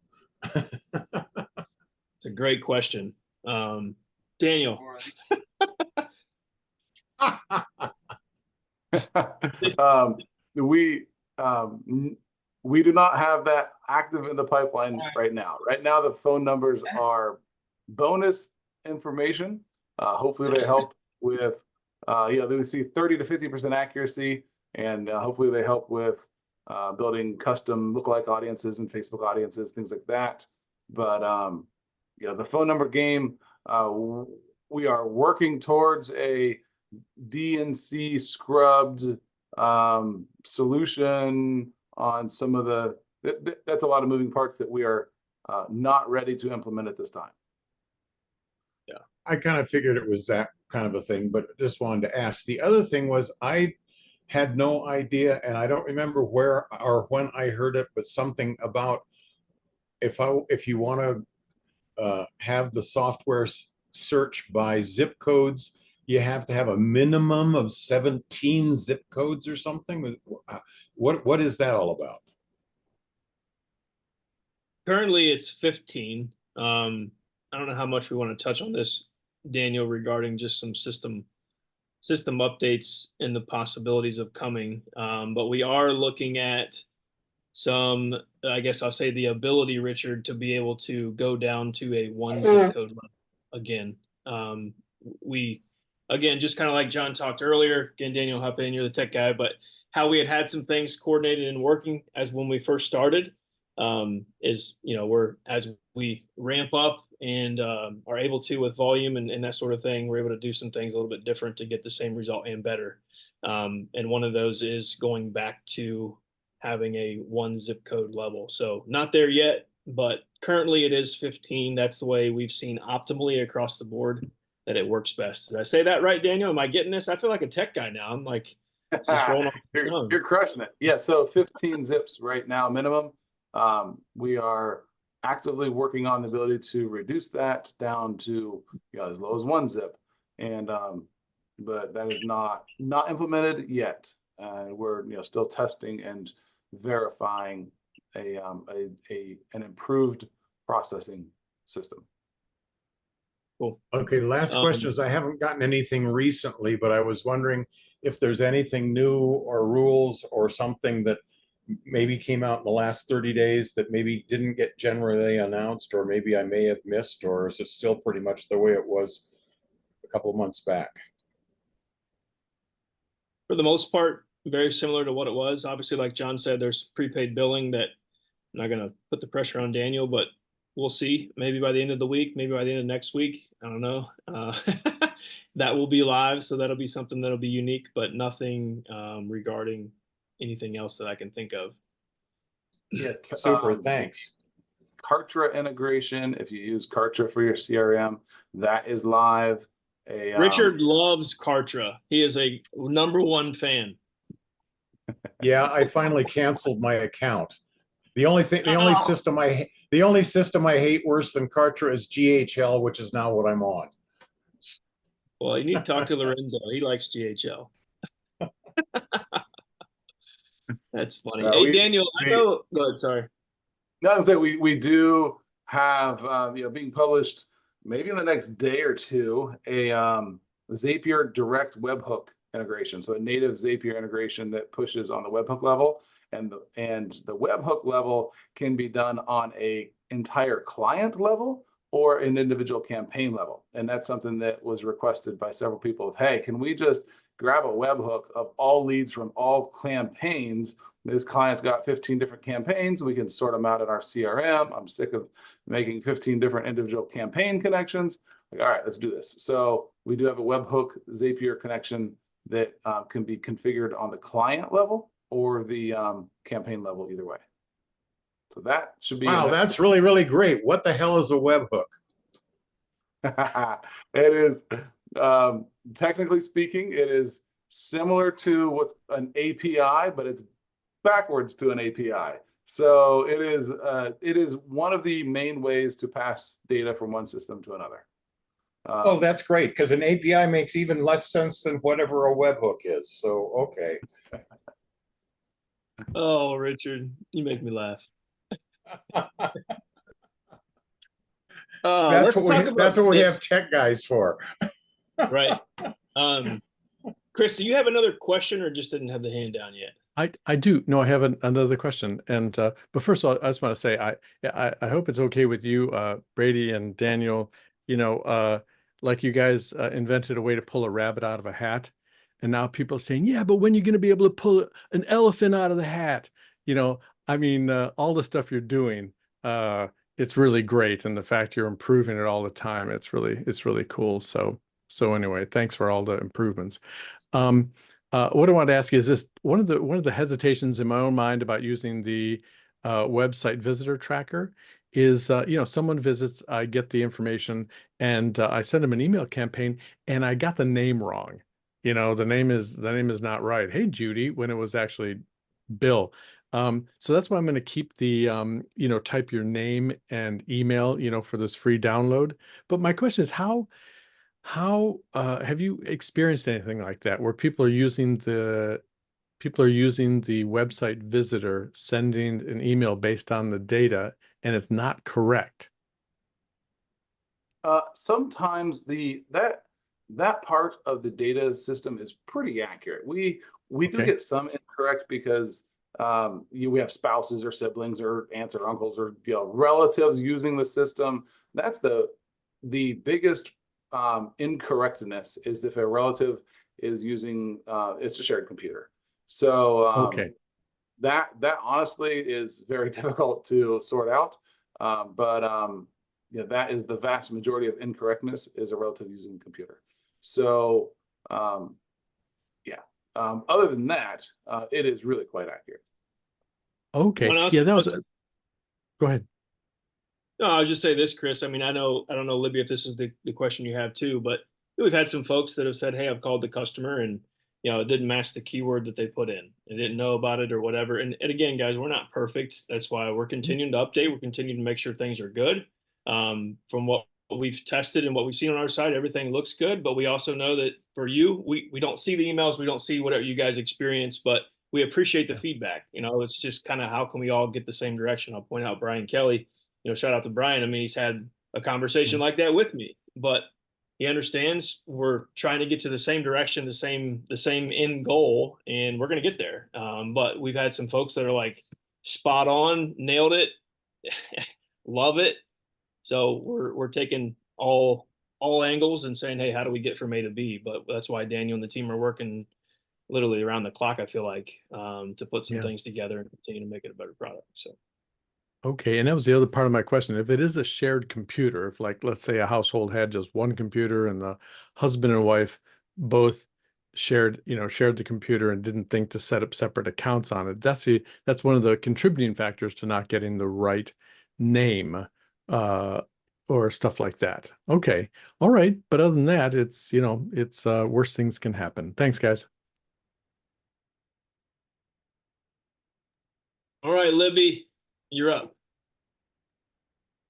It's a great question. Daniel. We do not have that active in the pipeline right now. Right now, the phone numbers are bonus information. Hopefully they help with, they see 30 to 50% accuracy, and hopefully they help with building custom lookalike audiences and Facebook audiences, things like that. But the phone number game, we are working towards a DNC scrubbed solution on some of the, that's a lot of moving parts that we are not ready to implement at this time. Yeah, I kind of figured it was that kind of a thing, but just wanted to ask. The other thing was I had no idea, and I don't remember where or when I heard it, but something about if you want to have the software search by zip codes, you have to have a minimum of 17 zip codes or something. What is that all about? Currently, it's 15. I don't know how much we want to touch on this, Daniel, regarding just some system updates and the possibilities of coming. But we are looking at some, I guess I'll say the ability, Richard, to be able to go down to a one zip code level again. Again, just kind of like John talked earlier, again, Daniel, hop in, you're the tech guy, but how we had some things coordinated and working as when we first started is, as we ramp up and are able to with volume and that sort of thing, we're able to do some things a little bit different to get the same result and better. And one of those is going back to having a one zip code level. So not there yet, but currently it is 15. That's the way we've seen optimally across the board that it works best. Did I say that right, Daniel? Am I getting this? I feel like a tech guy now. I'm like, just rolling off. You're crushing it. Yeah, so 15 zips right now minimum. We are actively working on the ability to reduce that down to as low as 1 zip, and but that is not implemented yet. We're still testing and verifying an improved processing system. Cool. Okay, the last question is I haven't gotten anything recently, but I was wondering if there's anything new or rules or something that maybe came out in the last 30 days that maybe didn't get generally announced, or maybe I may have missed, or is it still pretty much the way it was a couple of months back? For the most part, very similar to what it was. Obviously, like John said, there's prepaid billing that I'm not going to put the pressure on Daniel, but we'll see. Maybe by the end of the week, maybe by the end of next week. I don't know. That will be live, so that'll be something that'll be unique, but nothing regarding anything else that I can think of. Yeah, super. Thanks. Kartra integration. If you use Kartra for your CRM, that is live. Richard loves Kartra. He is a #1 fan. Yeah, I finally canceled my account. The only system I hate worse than Kartra is GHL, which is now what I'm on. Well, you need to talk to Lorenzo. He likes GHL. That's funny. Hey, Daniel, I know. Go ahead. Sorry. No, I was saying we do have being published maybe in the next day or two a Zapier direct webhook integration. So a native Zapier integration that pushes on the webhook level, and the webhook level can be done on a entire client level, or an individual campaign level. And that's something that was requested by several people of, hey, can we just grab a webhook of all leads from all campaigns? This client's got 15 different campaigns. We can sort them out in our CRM. I'm sick of making 15 different individual campaign connections. Like, all right, let's do this. So we do have a webhook Zapier connection that can be configured on the client level or the campaign level, either way. So that should be. Wow, that's really, really great. What the hell is a webhook? It is, technically speaking, it is similar to what's an API, but it's backwards to an API. So it is one of the main ways to pass data from one system to another. Oh, that's great, because an API makes even less sense than whatever a webhook is. So, okay. Oh, Richard, you make me laugh. That's what we have tech guys for. Right. Chris, do you have another question, or just didn't have the hand down yet? I do. No, I have another question. And but first of all, I just want to say I hope it's okay with you, Brady and Daniel. You know, like you guys invented a way to pull a rabbit out of a hat, and now people are saying, yeah, but when are you going to be able to pull an elephant out of the hat? You know, I mean, all the stuff you're doing, it's really great, and the fact you're improving it all the time, it's really cool. So anyway, thanks for all the improvements. What I want to ask you is this: one of the hesitations in my own mind about using the website visitor tracker is, you know, someone visits, I get the information, and I send them an email campaign, and I got the name wrong. You know, the name is not right. Hey, Judy, when it was actually Bill. So that's why I'm going to keep the, you know, type your name and email, you know, for this free download. But my question is, how have you experienced anything like that where people are using the website visitor, sending an email based on the data, and it's not correct? Sometimes that part of the data system is pretty accurate. We do get some incorrect because we have spouses or siblings or aunts or uncles or, you know, relatives using the system. That's the biggest incorrectness, is if a relative is using it's a shared computer. So that honestly is very difficult to sort out. Yeah, that is the vast majority of incorrectness, is a relative using a computer. So yeah, other than that, it is really quite accurate. Okay. Yeah, that was. Go ahead. No, I'll just say this, Chris. I mean, I don't know, Libby, if this is the question you have too, but we've had some folks that have said, hey, I've called the customer and, you know, it didn't match the keyword that they put in. They didn't know about it or whatever. And again, guys, we're not perfect. That's why we're continuing to update. We're continuing to make sure things are good. From what we've tested and what we've seen on our side, everything looks good. But we also know that for you, we don't see the emails. We don't see whatever you guys experience, but we appreciate the feedback. You know, it's just kind of how can we all get the same direction? I'll point out Brian Kelly. You know, shout out to Brian. I mean, he's had a conversation like that with me, but he understands we're trying to get to the same direction, the same end goal, and we're going to get there. But we've had some folks that are like spot on, nailed it, love it. So we're taking all angles and saying, hey, how do we get from A to B? But that's why Daniel and the team are working literally around the clock, I feel like, to put some things together and continue to make it a better product. So. Okay, and that was the other part of my question. If it is a shared computer, if, like, let's say a household had just one computer and the husband and wife both shared the computer and didn't think to set up separate accounts on it, that's one of the contributing factors to not getting the right name or stuff like that. Okay, all right. But other than that, it's, you know, it's worse things can happen. Thanks, guys. All right, Libby, you're up.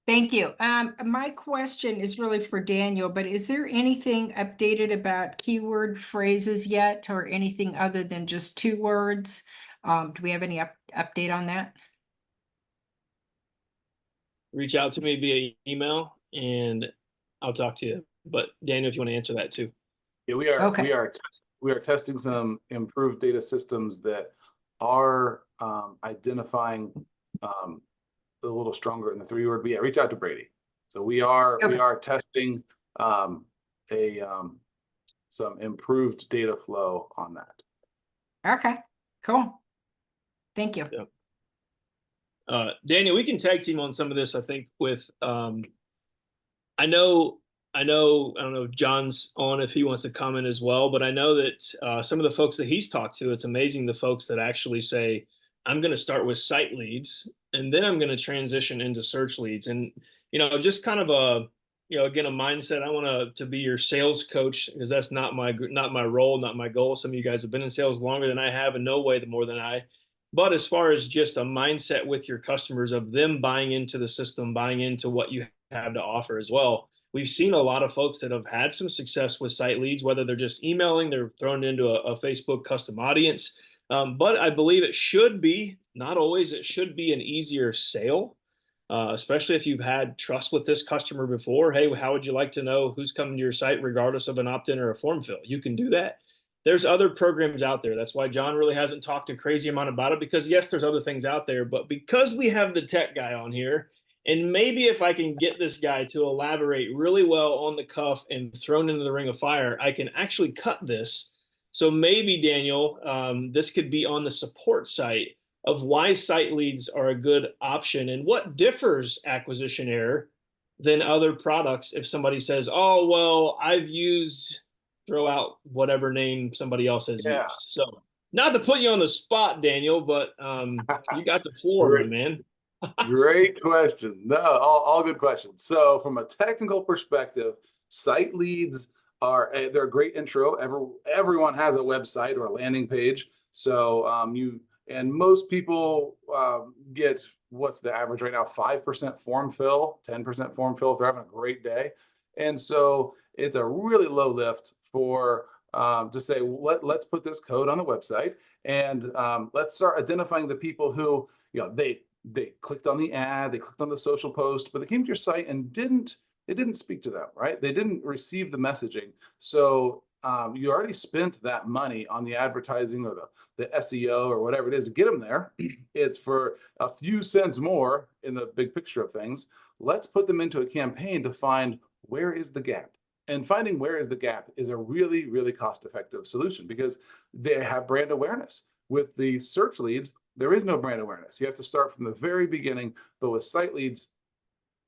Thank you. My question is really for Daniel, but is there anything updated about keyword phrases yet, or anything other than just 2 words? Do we have any update on that? Reach out to me via email and I'll talk to you. But Daniel, if you want to answer that too. Yeah, we are. Okay. We are testing some improved data systems that are identifying a little stronger in the 3-word. But yeah, reach out to Brady. So we are Okay. testing some improved data flow on that. Okay, cool. Thank you. Daniel, we can tag team on some of this, I think, with I don't know if John's on, if he wants to comment as well, but I know that some of the folks that he's talked to, it's amazing the folks that actually say, I'm going to start with site leads and then I'm going to transition into search leads. And, just kind of again, a mindset. I want to be your sales coach, because that's not my role, not my goal. Some of you guys have been in sales longer than I have, and no way more than I. But as far as just a mindset with your customers of them buying into the system, buying into what you have to offer as well. We've seen a lot of folks that have had some success with site leads, whether they're just emailing, they're thrown into a Facebook custom audience. But I believe it should be, not always, it should be an easier sale, especially if you've had trust with this customer before. Hey, how would you like to know who's coming to your site regardless of an opt-in or a form fill? You can do that. There's other programs out there. That's why John really hasn't talked a crazy amount about it, because yes, there's other things out there, but because we have the tech guy on here, and maybe if I can get this guy to elaborate really well on the cuff and thrown into the ring of fire, I can actually cut this. So maybe, Daniel, this could be on the support site of why site leads are a good option and what differs Acquisition Air than other products. If somebody says, oh, well, I've used, throw out whatever name somebody else has used. So not to put you on the spot, Daniel, but you got the floor, my man. Great question. No, all good questions. So from a technical perspective, site leads they're a great intro. Everyone has a website or a landing page. So and most people get, what's the average right now? 5% form fill, 10% form fill if they're having a great day. And so it's a really low lift for to say, let's put this code on the website, and let's start identifying the people who, they clicked on the ad, they clicked on the social post, but they came to your site and it didn't speak to them, right? They didn't receive the messaging. So you already spent that money on the advertising or the SEO or whatever it is to get them there. It's for a few cents more in the big picture of things. Let's put them into a campaign to find where is the gap. And finding where is the gap is a really, really cost-effective solution, because they have brand awareness. With the search leads, there is no brand awareness. You have to start from the very beginning, but with site leads,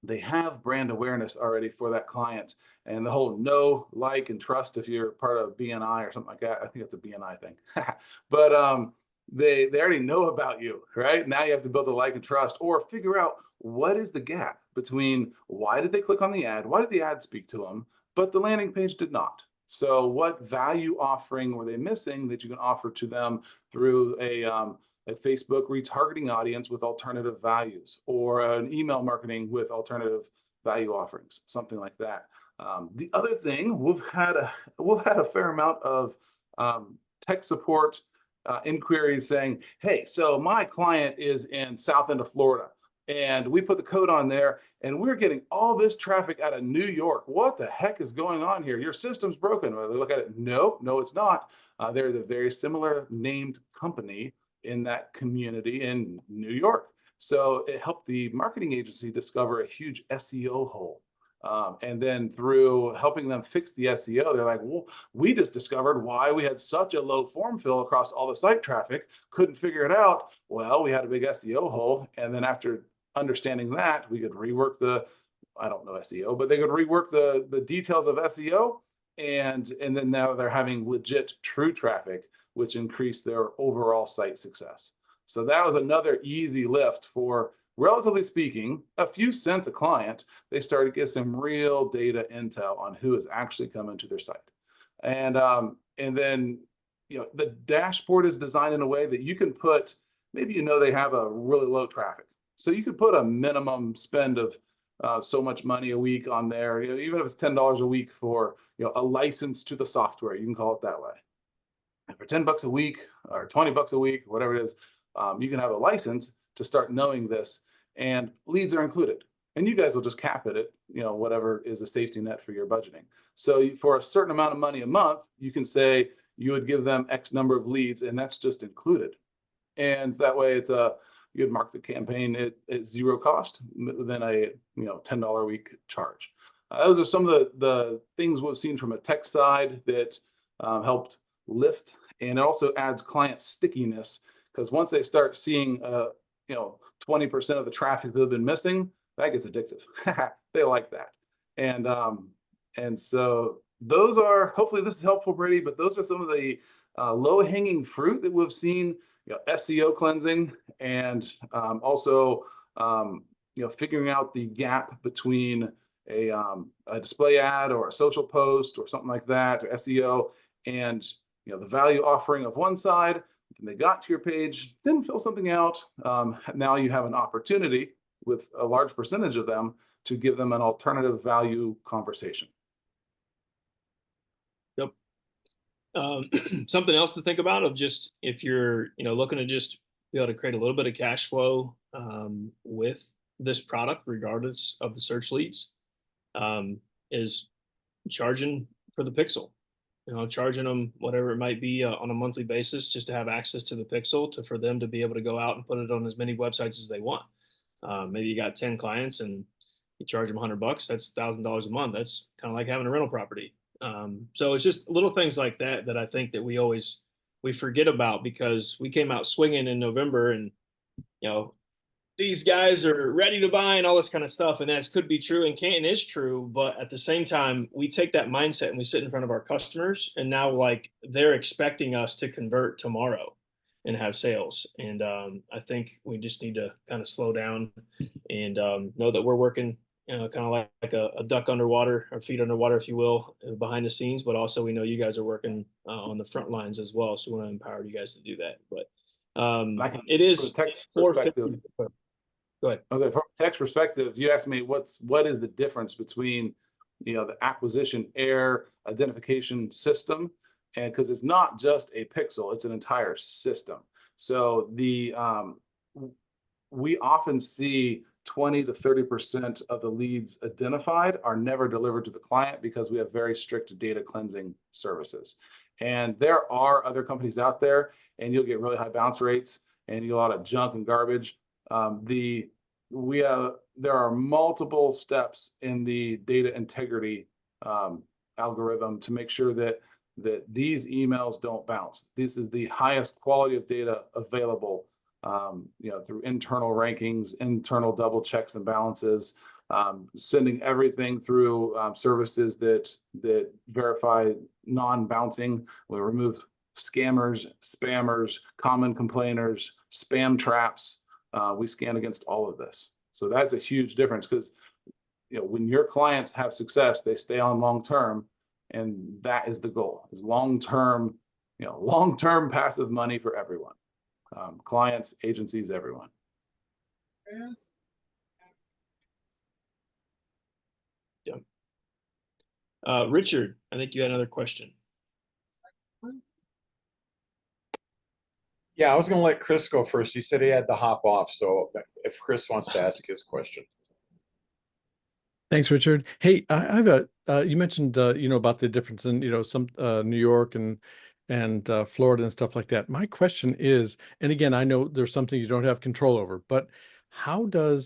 they have brand awareness already for that client. And the whole know, like, and trust, if you're part of BNI or something like that, I think it's a BNI thing. But they already know about you, right? Now you have to build the like and trust, or figure out what is the gap between why did they click on the ad? Why did the ad speak to them, but the landing page did not? So what value offering were they missing that you can offer to them through a Facebook retargeting audience with alternative values, or an email marketing with alternative value offerings, something like that. The other thing, we've had a fair amount of tech support inquiries saying, hey, so my client is in South End of Florida, and we put the code on there, and we're getting all this traffic out of New York. What the heck is going on here? Your system's broken. Well, they look at it, no, it's not. There's a very similar named company in that community in New York. So it helped the marketing agency discover a huge SEO hole. And then through helping them fix the SEO, they're like, well, we just discovered why we had such a low form fill across all the site traffic, couldn't figure it out. Well, we had a big SEO hole. And then after understanding that, we could rework I don't know SEO, but they could rework the details of SEO. And then now they're having legit true traffic, which increased their overall site success. So that was another easy lift for, relatively speaking, a few cents a client. They started to get some real data intel on who is actually coming to their site. And then, the dashboard is designed in a way that you can put, maybe they have a really low traffic. So you could put a minimum spend of so much money a week on there, even if it's $10 a week for a license to the software, you can call it that way. And for $10 a week or $20 a week, whatever it is, you can have a license to start knowing this, and leads are included. And you guys will just cap it at whatever is a safety net for your budgeting. So for a certain amount of money a month, you can say you would give them X number of leads, and that's just included. And that way it's you'd mark the campaign at zero cost, then a $10 a week charge. Those are some of the things we've seen from a tech side that helped lift, and it also adds client stickiness, because once they start seeing 20% of the traffic that they've been missing, that gets addictive. They like that. And so those are, hopefully this is helpful, Brady, but those are some of the low-hanging fruit that we've seen, SEO cleansing, and also figuring out the gap between a display ad or a social post or something like that, or SEO, and the value offering of one side. And they got to your page, didn't fill something out. Now you have an opportunity with a large percentage of them to give them an alternative value conversation. Yep. Something else to think about, of just if you're looking to just be able to create a little bit of cash flow with this product, regardless of the search leads, is charging for the pixel. Charging them whatever it might be on a monthly basis, just to have access to the pixel, for them to be able to go out and put it on as many websites as they want. Maybe you got 10 clients and you charge them $100. That's $1,000 a month. That's kind of like having a rental property. So it's just little things like that I think that we forget about, because we came out swinging in November, and these guys are ready to buy and all this kind of stuff. And that could be true and is true. But at the same time, we take that mindset and we sit in front of our customers, and now they're expecting us to convert tomorrow and have sales. And I think we just need to kind of slow down and know that we're working kind of like a duck underwater, or feet underwater, if you will, behind the scenes. But also we know you guys are working on the front lines as well. So we want to empower you guys to do that. But it is perspective. Go ahead. Okay, from a text perspective, you asked me what is the difference between the acquisition error identification system, and because it's not just a pixel, it's an entire system. So we often see 20 to 30% of the leads identified are never delivered to the client, because we have very strict data cleansing services. And there are other companies out there, and you'll get really high bounce rates and you get a lot of junk and garbage. There are multiple steps in the data integrity algorithm to make sure that these emails don't bounce. This is the highest quality of data available, through internal rankings, internal double checks and balances, sending everything through services that verify non-bouncing. We remove scammers, spammers, common complainers, spam traps. We scan against all of this. So that's a huge difference, because when your clients have success, they stay on long term, and that is the goal, is long-term passive money for everyone. Clients, agencies, everyone. Yes. Yeah. Richard, I think you had another question. Yeah, I was going to let Chris go first. He said he had to hop off. So if Chris wants to ask his question. Thanks, Richard. Hey, I have you mentioned, about the difference in, some New York and Florida and stuff like that. My question is, and again, I know there's something you don't have control over, but how do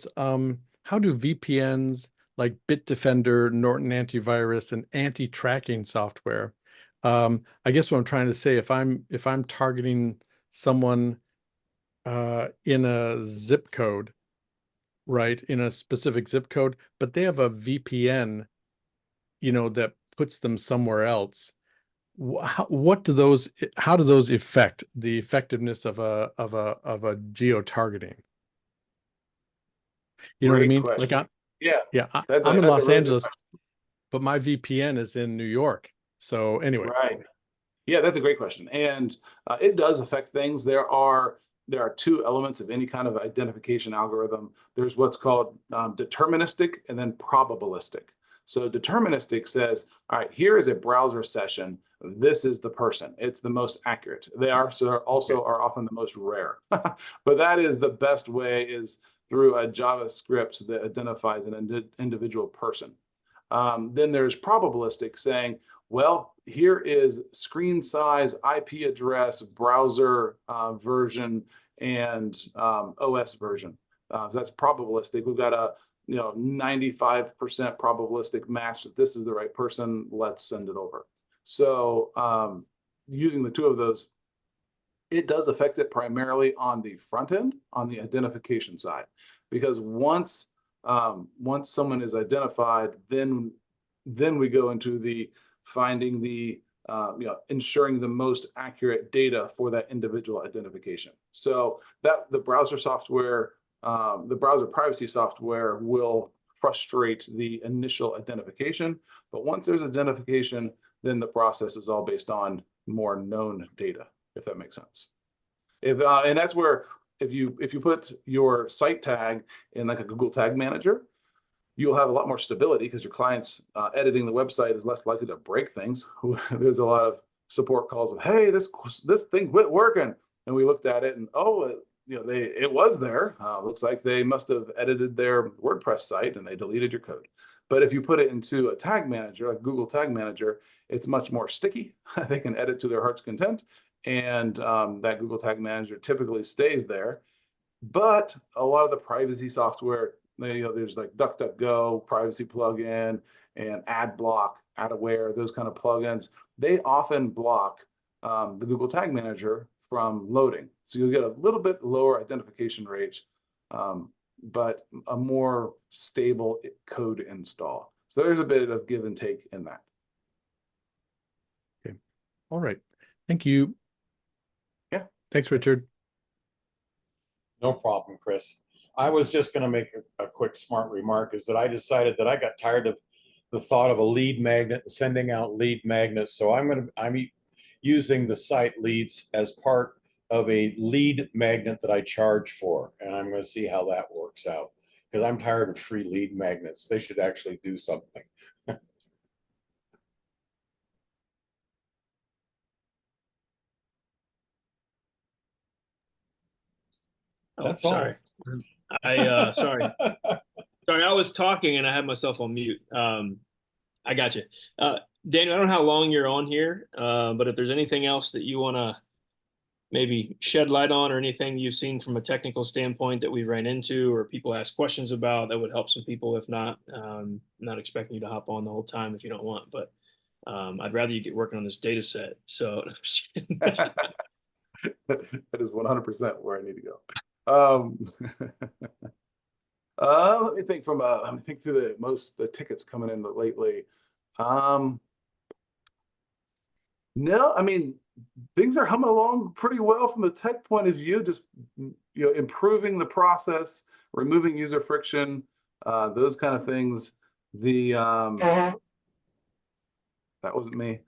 VPNs like Bitdefender, Norton Antivirus, and anti-tracking software? I guess what I'm trying to say, if I'm targeting someone in a zip code, right, in a specific zip code, but they have a VPN, that puts them somewhere else. How do those affect the effectiveness of a geo-targeting? You know what I mean? Question. I'm in Los Angeles, but my VPN is in New York. So anyway. Right. Yeah, that's a great question. And it does affect things. There are two elements of any kind of identification algorithm. There's what's called deterministic and then probabilistic. So deterministic says, all right, here is a browser session. This is the person. It's the most accurate. They are often the most rare. But that is the best way, is through a JavaScript that identifies an individual person. Then there's probabilistic, saying, Well, here is screen size, IP address, browser version, and OS version. So that's probabilistic. We've got a 95% probabilistic match that this is the right person. Let's send it over. So using the two of those, it does affect it primarily on the front end, on the identification side, because once someone is identified, then we go into the finding the ensuring the most accurate data for that individual identification. So that the browser software, the browser privacy software will frustrate the initial identification, but once there's identification, then the process is all based on more known data, if that makes sense. And that's where if you put your site tag in like a Google Tag Manager, you'll have a lot more stability because your clients editing the website is less likely to break things. There's a lot of support calls of, hey, this thing quit working, and we looked at it and it was there. Looks like they must have edited their WordPress site and they deleted your code. But if you put it into a tag manager, like Google Tag Manager, it's much more sticky. They can edit to their heart's content, and that Google Tag Manager typically stays there. But a lot of the privacy software, there's like DuckDuckGo, privacy plugin, and AdBlock, AdAware, those kind of plugins. They often block the Google Tag Manager from loading. So you'll get a little bit lower identification rate, but a more stable code install. So there's a bit of give and take in that. Okay. All right. Thank you. Yeah. Thanks, Richard. No problem, Chris. I was just going to make a quick smart remark, is that I decided that I got tired of the thought of a lead magnet and sending out lead magnets. So I'm using the site leads as part of a lead magnet that I charge for. And I'm going to see how that works out, because I'm tired of free lead magnets. They should actually do something. That's sorry. Sorry. Sorry, I was talking and I had myself on mute. I got you. Daniel, I don't know how long you're on here, but if there's anything else that you want to maybe shed light on, or anything you've seen from a technical standpoint that we ran into or people ask questions about, that would help some people. If not, I'm not expecting you to hop on the whole time if you don't want, but I'd rather you get working on this data set. So That is 100% where I need to go. Let me think let me think through the tickets coming in lately. No, I mean, things are humming along pretty well from the tech point of view, just improving the process, removing user friction, those kind of things. That wasn't me.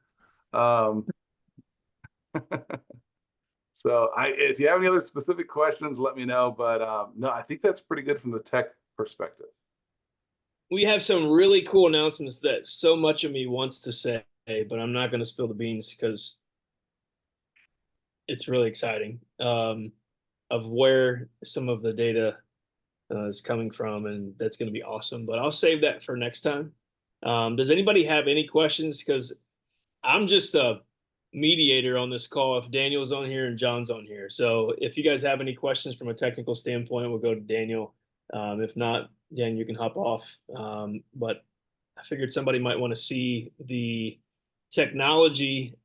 So if you have any other specific questions, let me know. But no, I think that's pretty good from the tech perspective. We have some really cool announcements that so much of me wants to say, but I'm not going to spill the beans because it's really exciting of where some of the data is coming from, and that's going to be awesome. But I'll save that for next time. Does anybody have any questions? Because I'm just a mediator on this call if Daniel's on here and John's on here. So if you guys have any questions from a technical standpoint, we'll go to Daniel. If not, Dan, you can hop off. But I figured somebody might want to see the technology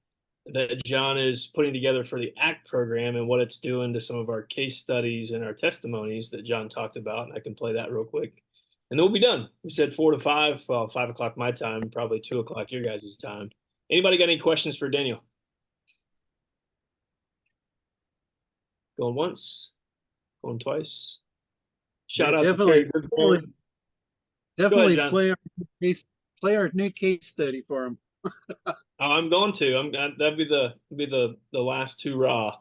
that John is putting together for the ACT program and what it's doing to some of our case studies and our testimonies that John talked about. And I can play that real quick. And then we'll be done. We said 4 to 5, well, 5 o'clock my time, probably 2 o'clock your guys' time. Anybody got any questions for Daniel? Going once, going twice. Shout out definitely, to Carrie. definitely John. play our new case study for him. I'm going to. That'd be the last hurrah.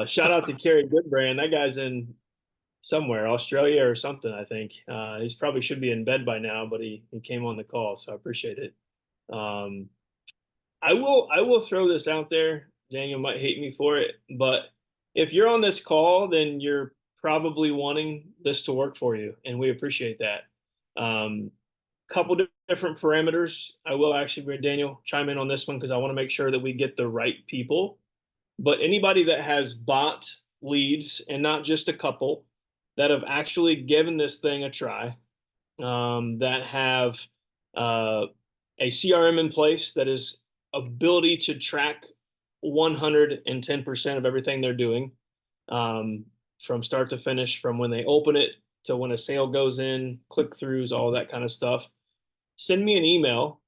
Shout out to Kerry Goodbrand. That guy's in somewhere, Australia or something, I think. He's probably should be in bed by now, but he came on the call, so I appreciate it. I will throw this out there. Daniel might hate me for it, but if you're on this call, then you're probably wanting this to work for you, and we appreciate that. couple different parameters. I will actually, Daniel, chime in on this one because I want to make sure that we get the right people. But anybody that has bought leads, and not just a couple, that have actually given this thing a try, that have a CRM in place that is ability to track 110% of everything they're doing, from start to finish, from when they open it to when a sale goes in, click-throughs, all that kind of stuff. Send me an email.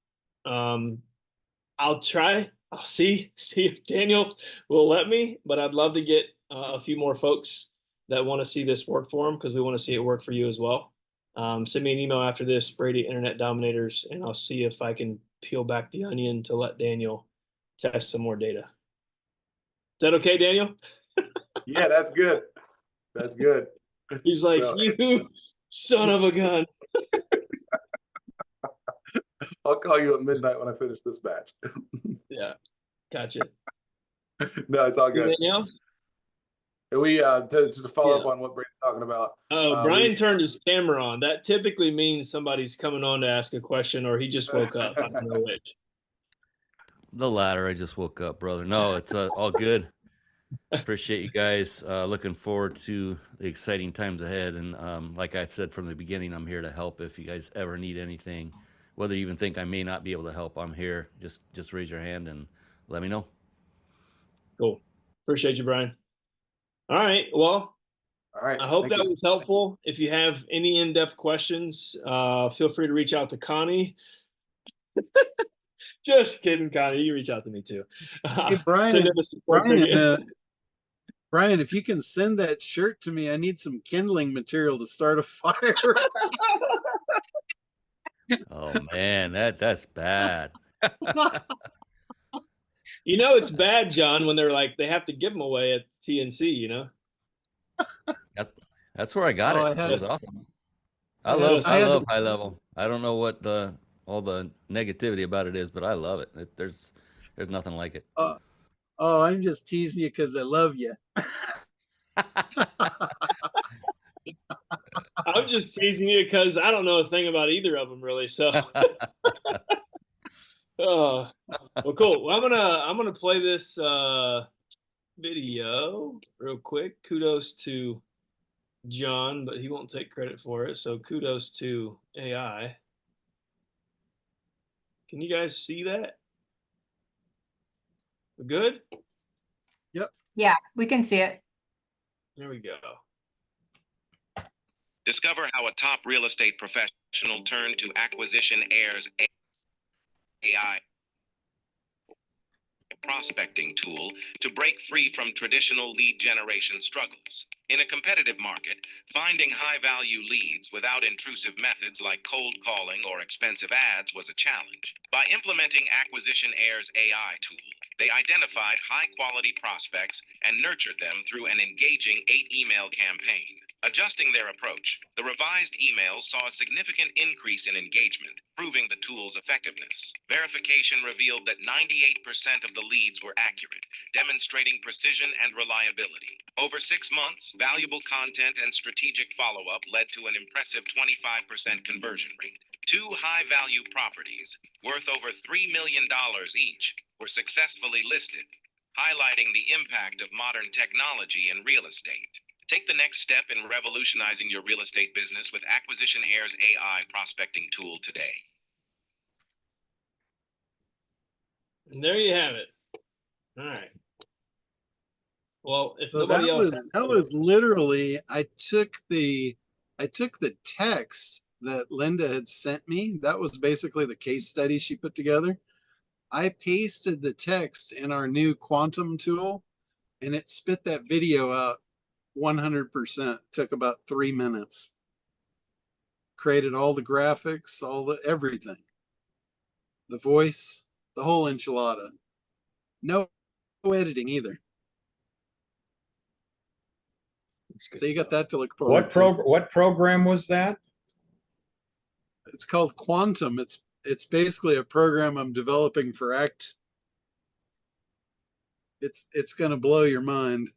I'll try. I'll see if Daniel will let me, but I'd love to get a few more folks that want to see this work for them, because we want to see it work for you as well. Send me an email after this, Brady Internet Dominators, and I'll see if I can peel back the onion to let Daniel test some more data. Is that okay, Daniel? Yeah, that's good. That's good. He's like, So- you son of a gun. I'll call you at midnight when I finish this batch. Yeah, gotcha. No, it's all good. Anything else? And we just to follow up on what Brady's talking about. Oh, Brian turned his camera on. That typically means somebody's coming on to ask a question, or he just woke up. I don't know which. The latter. I just woke up, brother. No, it's all good. Appreciate you guys. Looking forward to the exciting times ahead. And like I've said from the beginning, I'm here to help if you guys ever need anything. Whether you even think I may not be able to help, I'm here. Just raise your hand and let me know. Cool. Appreciate you, Brian. All right. Well, All right. I hope thank that you. was helpful. If you have any in-depth questions, feel free to reach out to Connie. Just kidding, Connie. You reach out to me too. Hey, Brian, Send in a support ticket. Brian, if you can send that shirt to me, I need some kindling material to start a fire. Oh man, that's bad. You know it's bad, John, when they're like they have to give them away at TNC. You know. That's where I got Oh, it. I It had- was awesome. I I had- love high level. I don't know what all the negativity about it is, but I love it. There's nothing like it. Oh, I'm just teasing you because I love you. I'm just teasing you because I don't know a thing about either of them really. So, well, cool. Well, I'm gonna play this video real quick. Kudos to John, but he won't take credit for it. So kudos to AI. Can you guys see that? We're good? Yeah, we can see it. There we go. Discover how a top real estate professional turned to Acquisition Air's AI prospecting tool to break free from traditional lead generation struggles. In a competitive market, finding high-value leads without intrusive methods like cold calling or expensive ads was a challenge. By implementing Acquisition Air's AI tool, they identified high-quality prospects and nurtured them through an engaging 8-email campaign. Adjusting their approach, the revised emails saw a significant increase in engagement, proving the tool's effectiveness. Verification revealed that 98% of the leads were accurate, demonstrating precision and reliability. Over 6 months, valuable content and strategic follow-up led to an impressive 25% conversion rate. 2 high-value properties, worth over $3 million each, were successfully listed, highlighting the impact of modern technology in real estate. Take the next step in revolutionizing your real estate business with Acquisition Air's AI prospecting tool today. And there you have it. All right. Well, if So nobody that else was that was literally I took the text that Linda had sent me. That was basically the case study she put together. I pasted the text in our new quantum tool and it spit that video out 100%. Took about 3 minutes. Created all the graphics, everything. The voice, the whole enchilada. No editing either. So you got that to look forward to. What program was that? It's called Quantum. It's basically a program I'm developing for ACT. It's going to blow your mind.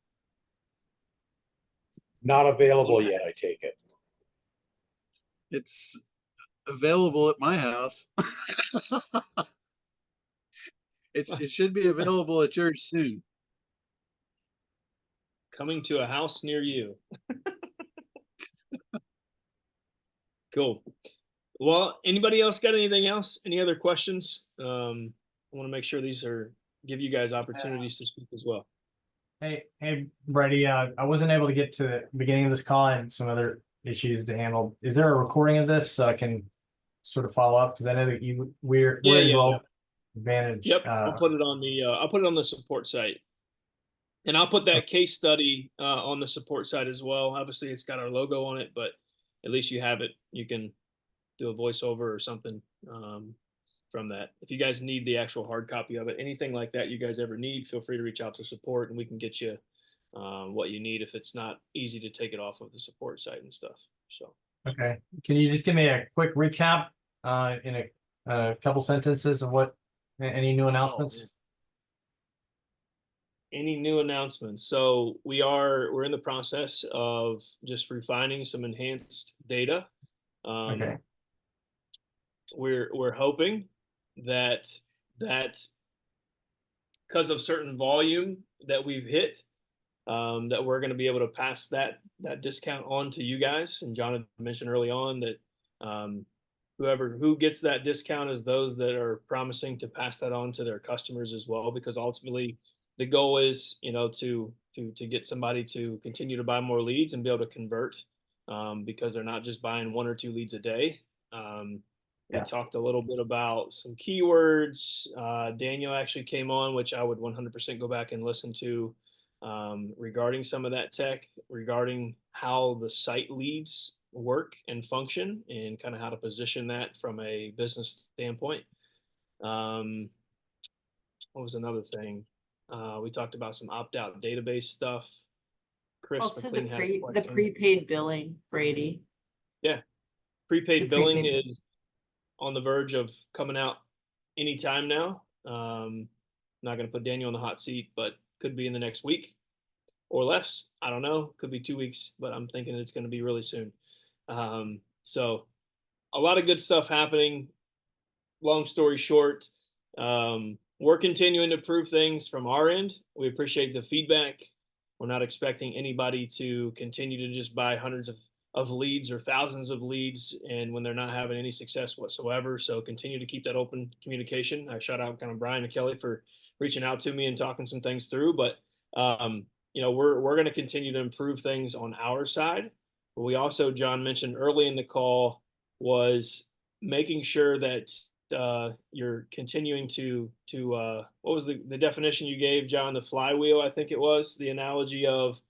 Not available yet, I take it. It's available at my house. It should be available at yours soon. Coming to a house near you. Cool. Well, anybody else got anything else? Any other questions? I want to make sure give you guys opportunities to speak as well. Hey, Brady, I wasn't able to get to the beginning of this call and some other issues to handle. Is there a recording of this so I can sort of follow up? Because I know that we're involved. Advantage. Yep, I'll put it on the support site, and I'll put that case study on the support site as well. Obviously, it's got our logo on it, but at least you have it. You can do a voiceover or something from that. If you guys need the actual hard copy of it, anything like that you guys ever need, feel free to reach out to support, and we can get you what you need if it's not easy to take it off of the support site and stuff. So okay, can you just give me a quick recap in a couple sentences of what any new announcements? Any new announcements? So we're in the process of just refining some enhanced data. Okay. We're hoping that because of certain volume that we've hit, that we're going to be able to pass that discount on to you guys. And John had mentioned early on that who gets that discount is those that are promising to pass that on to their customers as well, because ultimately the goal is, to get somebody to continue to buy more leads and be able to convert, because they're not just buying 1 or 2 leads a day. We talked a little bit about some keywords. Daniel actually came on, which I would 100% go back and listen to, regarding some of that tech, regarding how the site leads work and function, and kind of how to position that from a business standpoint. What was another thing? We talked about some opt-out database stuff. Chris Also McLean had a the question. prepaid billing, Brady. Yeah, prepaid The billing prepaid. is on the verge of coming out anytime now. Not going to put Daniel on the hot seat, but could be in the next week or less. I don't know. Could be 2 weeks, but I'm thinking it's going to be really soon. So a lot of good stuff happening. Long story short, we're continuing to improve things from our end. We appreciate the feedback. We're not expecting anybody to continue to just buy hundreds of leads or thousands of leads, and when they're not having any success whatsoever. So continue to keep that open communication. I shout out kind of Brian and Kelly for reaching out to me and talking some things through, but we're going to continue to improve things on our side. But we also, John mentioned early in the call, was making sure that you're continuing to what was the definition you gave, John? The flywheel, I think it was the analogy of,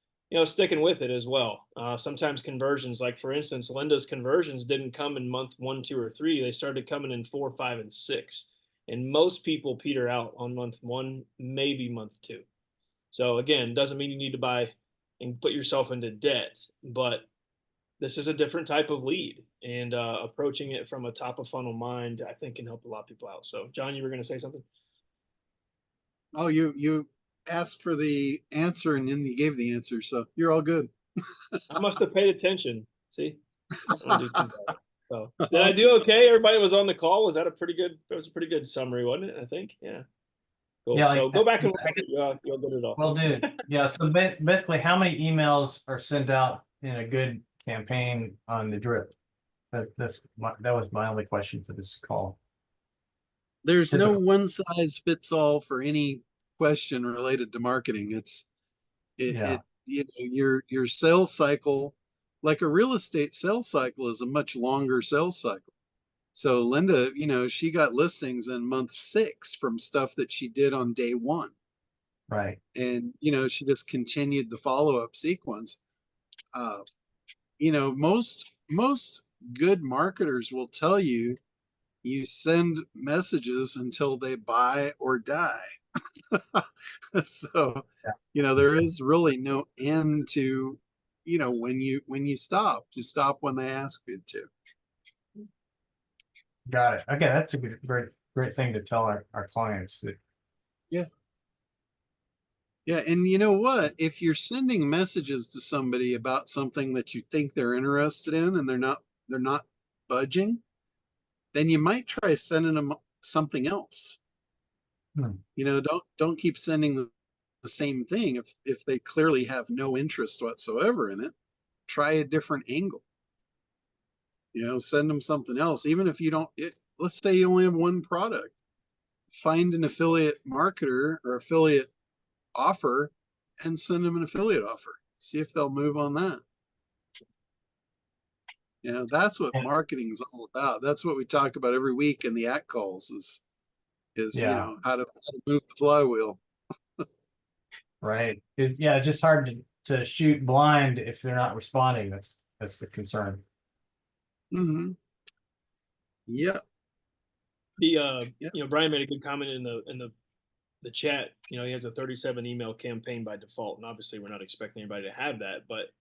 sticking with it as well. Sometimes conversions, like for instance, Linda's conversions didn't come in month 1, 2, or 3. They started coming in 4, 5, and 6. And most people peter out on month 1, maybe month 2. So again, doesn't mean you need to buy and put yourself into debt, but this is a different type of lead, and approaching it from a top of funnel mind, I think, can help a lot of people out. So John, you were going to say something? Oh, you asked for the answer and then you gave the answer, so you're all good. I must have paid attention. See, so did I do okay? Everybody was on the call. Was that a pretty good summary, wasn't it? I think, yeah. Cool. Yeah, so go back and watch it. You'll get it all. Well, dude, yeah. So basically, how many emails are sent out in a good campaign on the drip? That was my only question for this call. There's no one size fits all for any question related to marketing. Your sales cycle, like a real estate sales cycle, is a much longer sales cycle. So Linda, she got listings in month 6 from stuff that she did on day 1. Right. And, she just continued the follow-up sequence. Most good marketers will tell you send messages until they buy or die. So, there is really no end to, when you stop when they ask you to. Got it. Okay, that's a great thing to tell our clients. Yeah. Yeah, and you know what? If you're sending messages to somebody about something that you think they're interested in and they're not budging, then you might try sending them something else. You know, don't keep sending the same thing if they clearly have no interest whatsoever in it. Try a different angle. You know, send them something else. Even if you don't, let's say you only have one product, find an affiliate marketer or affiliate offer and send them an affiliate offer. See if they'll move on that. You know, that's what marketing is all about. That's what we talk about every week in the ACT calls is you know, how to move the flywheel. Right. Yeah, it's just hard to shoot blind if they're not responding. That's the concern. Yeah. You know, Brian made a good comment in the chat. You know, he has a 37 email campaign by default, and obviously we're not expecting anybody to have that. But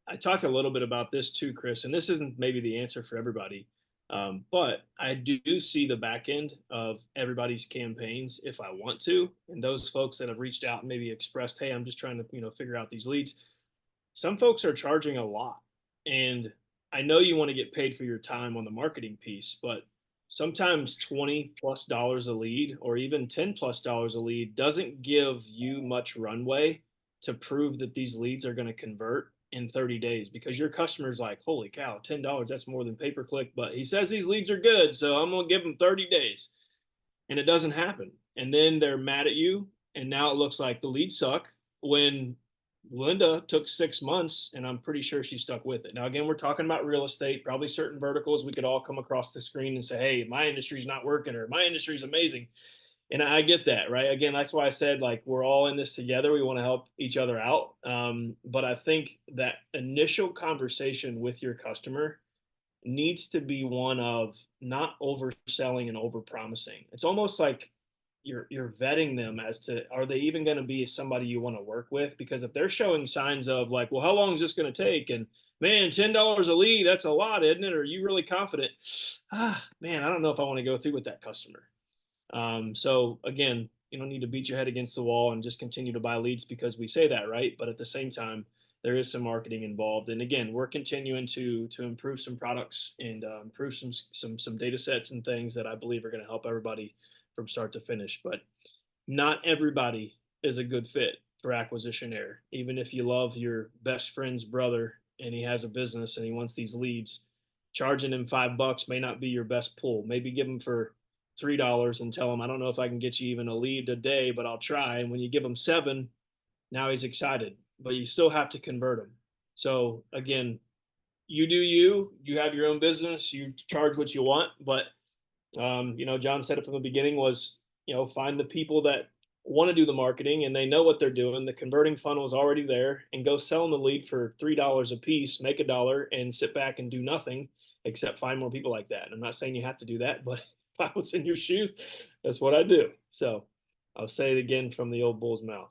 I talked a little bit about this too, Chris, and this isn't maybe the answer for everybody. But I do see the back end of everybody's campaigns if I want to, and those folks that have reached out and maybe expressed, hey, I'm just trying to, you know, figure out these leads. Some folks are charging a lot, and I know you want to get paid for your time on the marketing piece, but sometimes $20+ a lead or even $10+ a lead doesn't give you much runway to prove that these leads are going to convert in 30 days, because your customer's like, holy cow, $10, that's more than pay-per-click, but he says these leads are good, so I'm going to give him 30 days. And it doesn't happen. And then they're mad at you. And now it looks like the leads suck when Linda took 6 months, and I'm pretty sure she stuck with it. Now, again, we're talking about real estate, probably certain verticals. We could all come across the screen and say, hey, my industry's not working, or my industry's amazing. And I get that, right? Again, that's why I said, like, we're all in this together. We want to help each other out. But I think that initial conversation with your customer needs to be one of not overselling and overpromising. It's almost like you're vetting them as to, are they even going to be somebody you want to work with? Because if they're showing signs of like, well, how long is this going to take? And man, $10 a lead, that's a lot, isn't it? Are you really confident? Man, I don't know if I want to go through with that customer. So again, you don't need to beat your head against the wall and just continue to buy leads because we say that, right? But at the same time, there is some marketing involved. And again, we're continuing to improve some products and improve some data sets and things that I believe are going to help everybody from start to finish. But not everybody is a good fit for Acquisitionaire. Even if you love your best friend's brother and he has a business and he wants these leads, charging him $5 may not be your best pull. Maybe give him for $3 and tell him, I don't know if I can get you even a lead a day, but I'll try. And when you give him 7, now he's excited, but you still have to convert him. So again, you do you have your own business, you charge what you want, but you know, John said it from the beginning was, you know, find the people that want to do the marketing and they know what they're doing. The converting funnel is already there, and go sell them the lead for $3 a piece, make $1 and sit back and do nothing except find more people like that. And I'm not saying you have to do that, but if I was in your shoes, that's what I do. So I'll say it again from the old bull's mouth.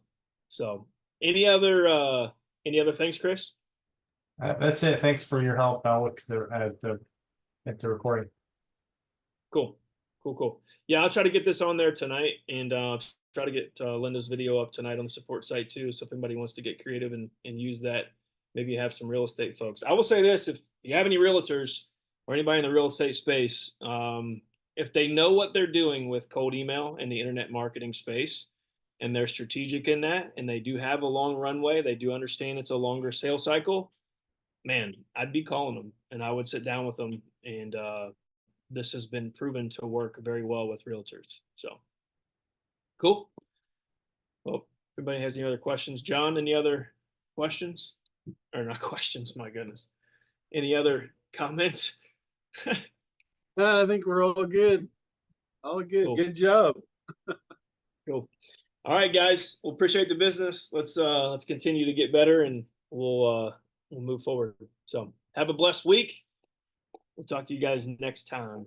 So any other things, Chris? That's it. Thanks for your help. I'll look at the recording. Cool. Yeah, I'll try to get this on there tonight, and try to get Linda's video up tonight on the support site too. So if anybody wants to get creative and use that, maybe you have some real estate folks. I will say this, if you have any realtors or anybody in the real estate space, if they know what they're doing with cold email and the internet marketing space, and they're strategic in that, and they do have a long runway, they do understand it's a longer sales cycle, man, I'd be calling them and I would sit down with them. And this has been proven to work very well with realtors. So cool. Well, everybody has any other questions? John, any other questions? Or not questions, my goodness. Any other comments? I think we're all good. All good. Cool. Good job. Cool. All right, guys. We'll appreciate the business. Let's continue to get better, and we'll move forward. So have a blessed week. We'll talk to you guys next time.